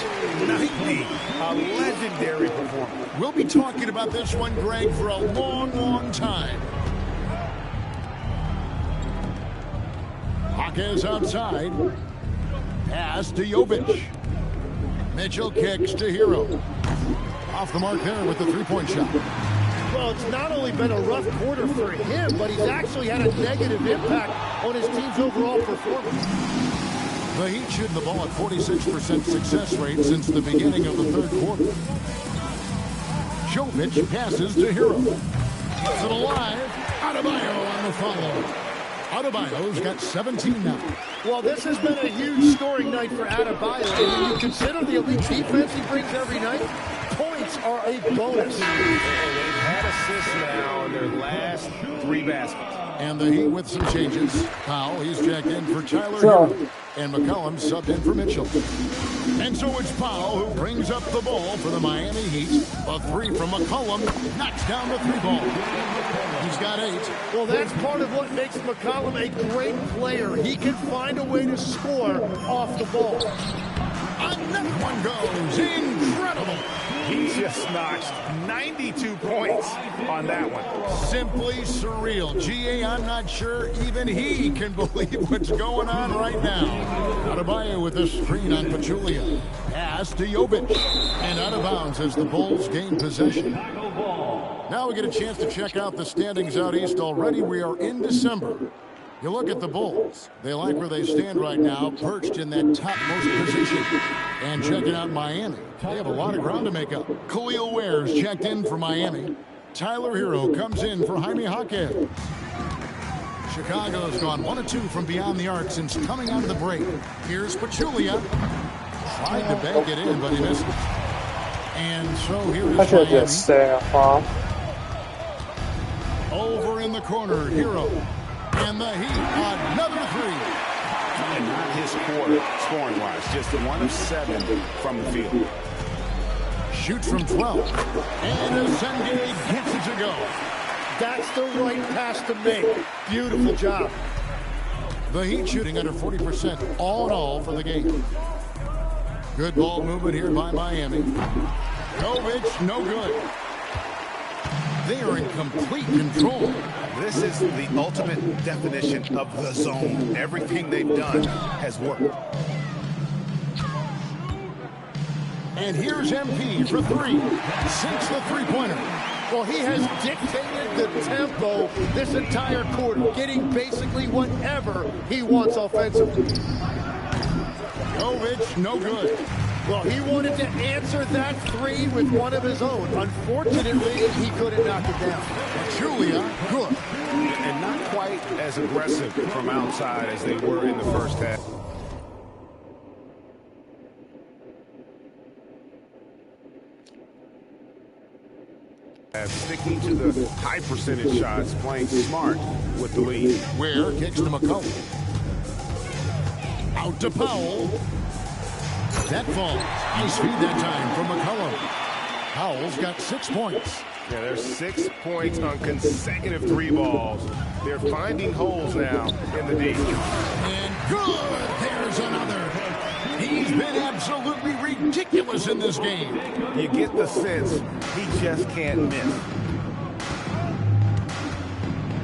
Nightly, a legendary performance. We'll be talking about this one, Greg, for a long, long time. Hawkins outside. Pass to Jovic. Mitchell kicks to Hero. Off the mark there with the three-point shot. Well, it's not only been a rough quarter for him, but he's actually had a negative impact on his team's overall performance. The Heat shooting the ball at 46% success rate since the beginning of the third quarter. Jovic passes to Hero. Keeps it alive. Adebayo on the follow. Adebayo's got 17 now. Well, this has been a huge scoring night for Adebayo. And when you consider the elite defense he brings every night, points are a bonus. They've had assists now in their last 3 baskets. And the Heat with some changes. Powell, he's jacked in for Tyler Hero. And McCollum subbed in for Mitchell. And so it's Powell who brings up the ball for the Miami Heat. A three from McCollum. Knocks down the 3-ball. He's got 8. Well, that's part of what makes McCollum a great player. He can find a way to score off the ball. Another one goes. Incredible. He just notched 92 points on that one. Simply surreal. GA, I'm not sure even he can believe what's going on right now. Adebayo with a screen on Pachulia. Pass to Jovic. And out of bounds as the Bulls gain possession. Now we get a chance to check out the standings out east already. We are in December. You look at the Bulls. They like where they stand right now, perched in that topmost position. And checking out Miami. They have a lot of ground to make up. Khalil Ware's checked in for Miami. Tyler Hero comes in for Jaime Jaquez. Chicago's gone 1 of 2 from beyond the arc since coming out of the break. Here's Pachulia. Tried to bank it in, but he missed it. And so here is Miami. Over in the corner, Hero. And the Heat, another 3. And not his quarter, scoring-wise. Just 1 of 7 from the field. Shoots from 12. And Ascende gets it to go. That's the right pass to make. Beautiful job. The Heat shooting under 40% all in all for the game. Good ball movement here by Miami. Jovic, no good. They are in complete control. This is the ultimate definition of the zone. Everything they've done has worked. And here's MP for 3. Sinks the three-pointer. Well, he has dictated the tempo this entire quarter, getting basically whatever he wants offensively. Jovic, no good. Well, he wanted to answer that 3 with one of his own. Unfortunately, he couldn't knock it down. Julia, good. And not quite as aggressive from outside as they were in the first half. Sticking to the high percentage shots, playing smart with the lead. Ware kicks to McCollum. Out to Powell. That falls. Nice feed that time from McCollum. Powell's got 6 points. Yeah, there's 6 points on consecutive 3 balls. They're finding holes now in the D. And good. There's another. He's been absolutely ridiculous in this game. You get the sense he just can't miss.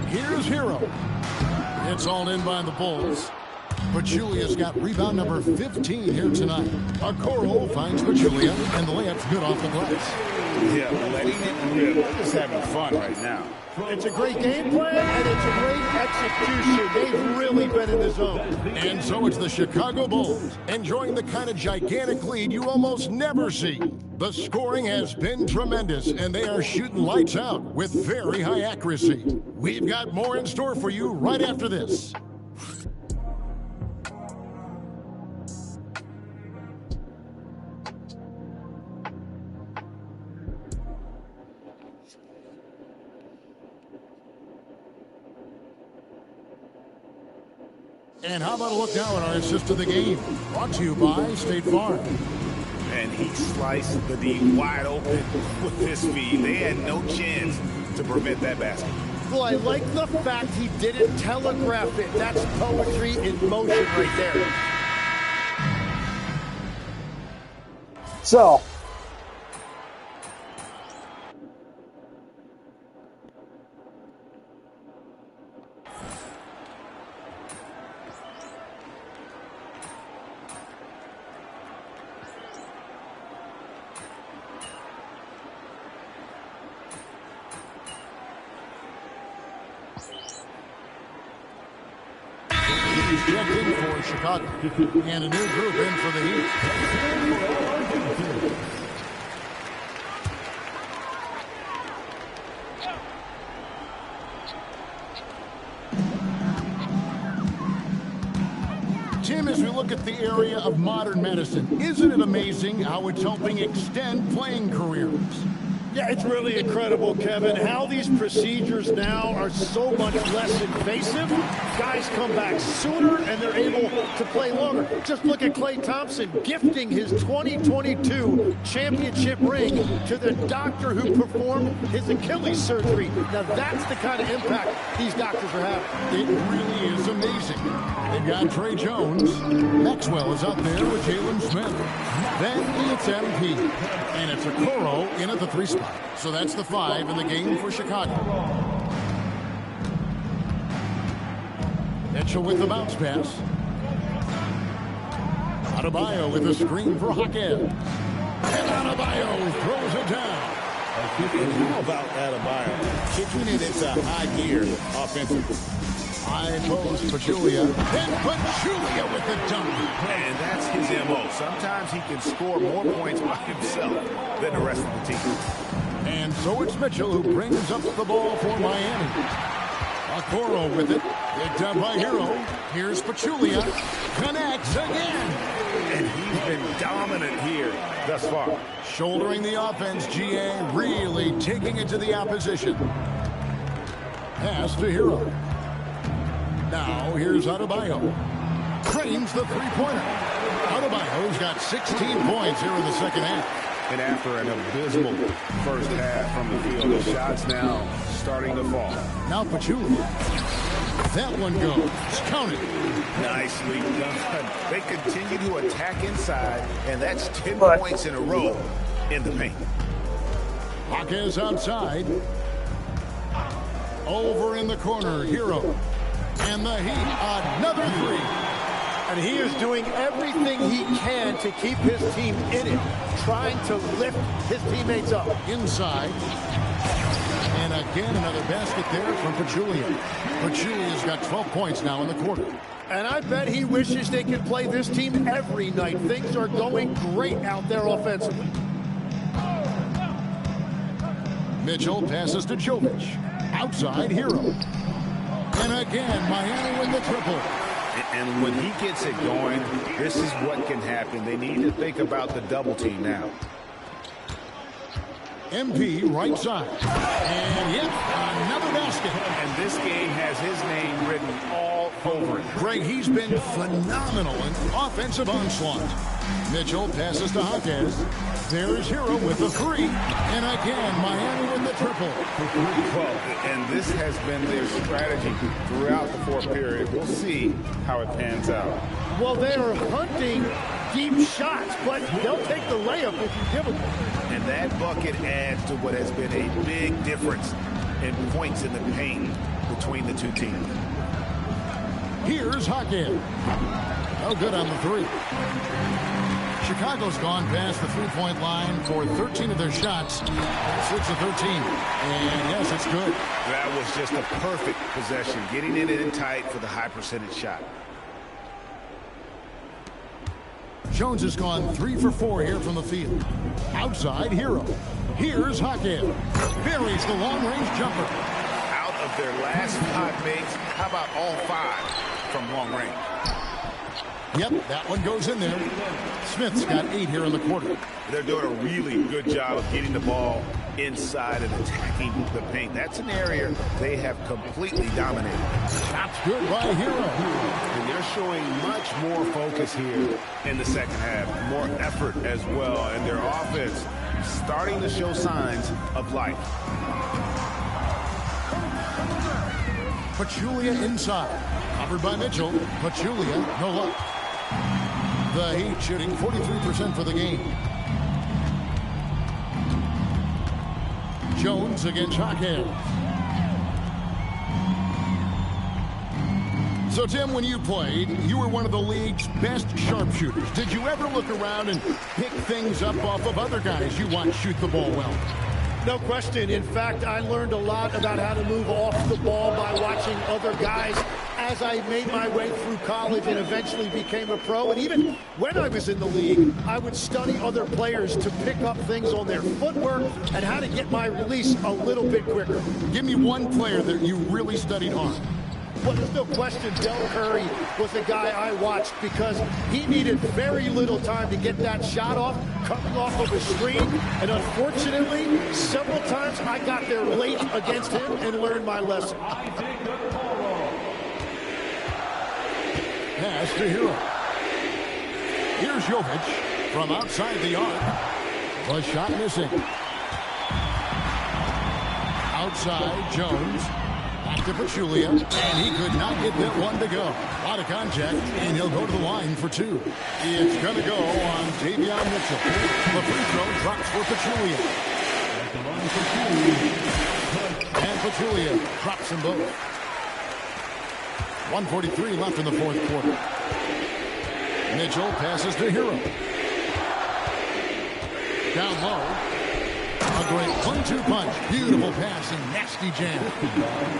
Here's Hero. It's all in by the Bulls. Pachulia's got rebound number 15 here tonight. Okoro finds Pachulia, and the layup's good off the glass. Yeah, letting it rip. They're just having fun right now. It's a great game plan, and it's a great execution. They've really been in the zone. And so it's the Chicago Bulls, enjoying the kind of gigantic lead you almost never see. The scoring has been tremendous, and they are shooting lights out with very high accuracy. We've got more in store for you right after this. And how about a look now at our assist of the game? Brought to you by State Farm. And he sliced the D wide open with this feed. They had no chance to prevent that basket. Well, I like the fact he didn't telegraph it. That's poetry in motion right there. So, Checked in for Chicago. And a new group in for the Heat. Tim, as we look at the area of modern medicine, isn't it amazing how it's helping extend playing careers? Yeah, it's really incredible, Kevin, how these procedures now are so much less invasive. Guys come back sooner, and they're able to play longer. Just look at Klay Thompson gifting his 2022 championship ring to the doctor who performed his Achilles surgery. Now, that's the kind of impact these doctors are having. It really is amazing. They've got Trey Jones. Maxwell is out there with Jalen Smith. Then it's MP. And it's Okoro in at the 3 spot. So that's the 5 in the game for Chicago. Mitchell with the bounce pass. Adebayo with a screen for Hawkins. And Adebayo throws it down. How about Adebayo kicking it into high gear offensively? High post Pachulia. And Pachulia with the dunk. And that's his M.O. Sometimes he can score more points by himself than the rest of the team. And so it's Mitchell who brings up the ball for Miami. Okoro with it. Picked up by Hero. Here's Pachulia. Connects again. And he's been dominant here thus far. Shouldering the offense, GA really taking it to the opposition. Pass to Hero. Now here's Adebayo. Cranes the three-pointer. Adebayo's got 16 points here in the second half. And after an abysmal first half from the field, the shots now starting to fall. Now Pachulia. That one goes. Counted. Nicely done. They continue to attack inside, and that's 10 points in a row in the paint. Hawkins outside. Over in the corner, Hero. And the Heat, another 3. And he is doing everything he can to keep his team in it, trying to lift his teammates up. Inside. And again, another basket there from Pachulia. Pachulia's got 12 points now in the quarter. And I bet he wishes they could play this team every night. Things are going great out there offensively. Mitchell passes to Jovic. Outside, Hero. And again, Miami with the triple. And when he gets it going, this is what can happen. They need to think about the double team now. MP right side. And yep, another basket. And this game has his name written all over it. Greg, he's been phenomenal in offensive onslaught. Mitchell passes to Hawkins. There's Hero with the 3. And again, Miami with the triple. Well, and this has been their strategy throughout the fourth period. We'll see how it pans out. Well, they are hunting deep shots, but they'll take the layup if you give them. And that bucket adds to what has been a big difference in points in the paint between the two teams. Here's Hawkins. No good on the 3. Chicago's gone past the three-point line for 13 of their shots. 6 of 13. And yes, it's good. That was just a perfect possession, getting it in tight for the high percentage shot. Jones has gone 3 for 4 here from the field. Outside, Hero. Here's Hawkins. Buries the long-range jumper. Out of their last 5 makes, how about all 5 from long range? Yep, that one goes in there. Smith's got 8 here in the quarter. They're doing a really good job of getting the ball inside and attacking the paint. That's an area they have completely dominated. That's good by Hero. And they're showing much more focus here in the second half. More effort as well. And their offense starting to show signs of life. Pachulia inside. Covered by Mitchell. Pachulia, no luck. The Heat shooting 43% for the game. Jones against Jaquez. So, Tim, when you played, you were one of the league's best sharpshooters. Did you ever look around and pick things up off of other guys you watch shoot the ball well? No question. In fact, I learned a lot about how to move off the ball by watching other guys as I made my way through college and eventually became a pro. And even when I was in the league, I would study other players to pick up things on their footwork and how to get my release a little bit quicker. Give me one player that you really studied on. Well, there's no question Del Curry was the guy I watched because he needed very little time to get that shot off, coming off of a screen. And unfortunately, several times I got there late against him and learned my lesson. Pass to Hero. Here's Jovic from outside the arc. The shot missing. Outside, Jones. Back to Pachulia, and he could not get that one to go. A lot of contact, and he'll go to the line for two. It's going to go on Davion Mitchell. The free throw drops for Pachulia. And Pachulia drops them both. 1:43 left in the fourth quarter. Mitchell passes to Hero. Down low. A great 1-2 punch. Beautiful pass and nasty jam.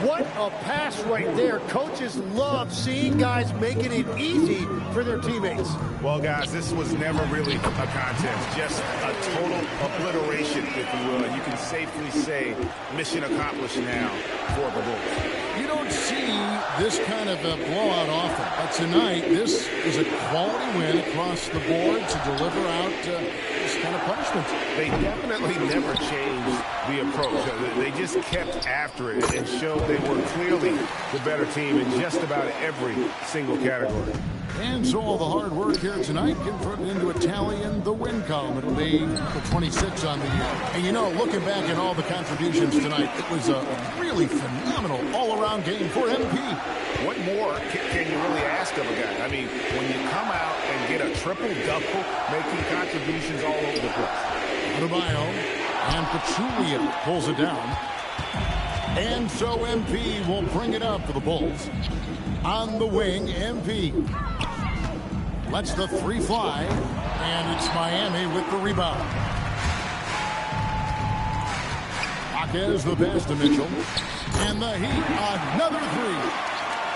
What a pass right there. Coaches love seeing guys making it easy for their teammates. Well, guys, this was never really a contest. Just a total obliteration, if you will. You can safely say mission accomplished now for the Bulls. You don't see this kind of a blowout often. But tonight, this is a quality win across the board to deliver out this kind of punishment. They definitely never changed the approach. They just kept after it and showed they were clearly the better team in just about every single category. And so all the hard work here tonight converted into a tally in the win column. It'll be for 26 on the year. And you know, looking back at all the contributions tonight, it was a really phenomenal all-around game for MP. What more can you really ask of a guy? I mean, when you come out and get a triple-double, making contributions all over the place. Adebayo and Pachulia pulls it down. And so MP will bring it up for the Bulls. On the wing, MP lets the three fly, and it's Miami with the rebound. Jaquez the pass to Mitchell, and the Heat another three.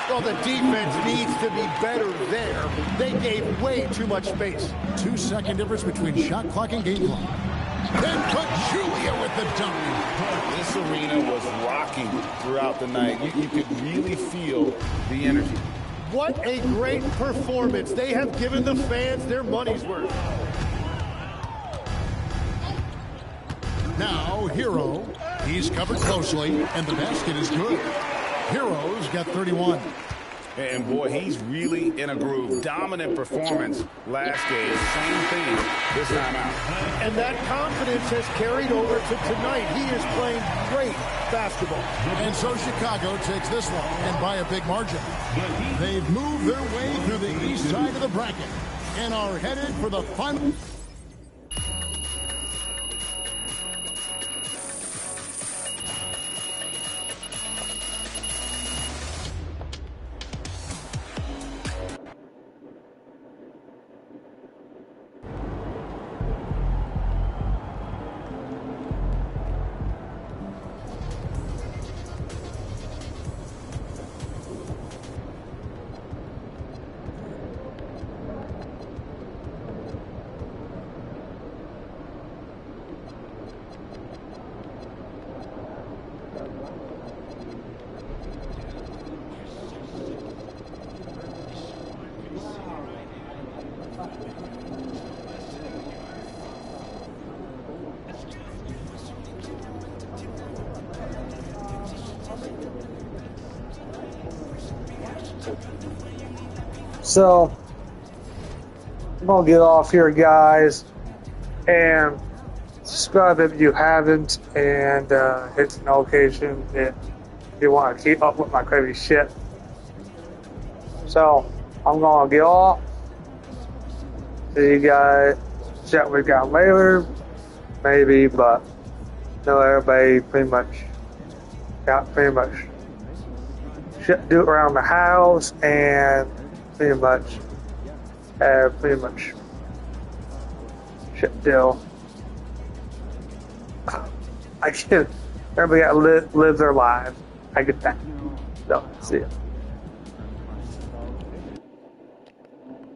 Well, the defense needs to be better there. They gave way too much space. 2-second difference between shot clock and game clock. Then Pachulia with the dunk. This arena was rocking throughout the night. You could really feel the energy. What a great performance. They have given the fans their money's worth. Now, Hero. He's covered closely, and the basket is good. Hero's got 31. And boy, he's really in a groove. Dominant performance last game. Same thing this time out. And that confidence has carried over to tonight. He is playing great basketball. And so Chicago takes this one, and by a big margin. They've moved their way through the east side of the bracket and are headed for the final. So, I'm going to get off here, guys, and subscribe if you haven't, and hit the notification, hit you want to keep up with my crazy shit. So I'm gonna get off. See you guys. Chat with you later, maybe, but everybody pretty much got shit to do around the house and pretty much shit deal. I get everybody got to live their lives. I get that. So, see ya.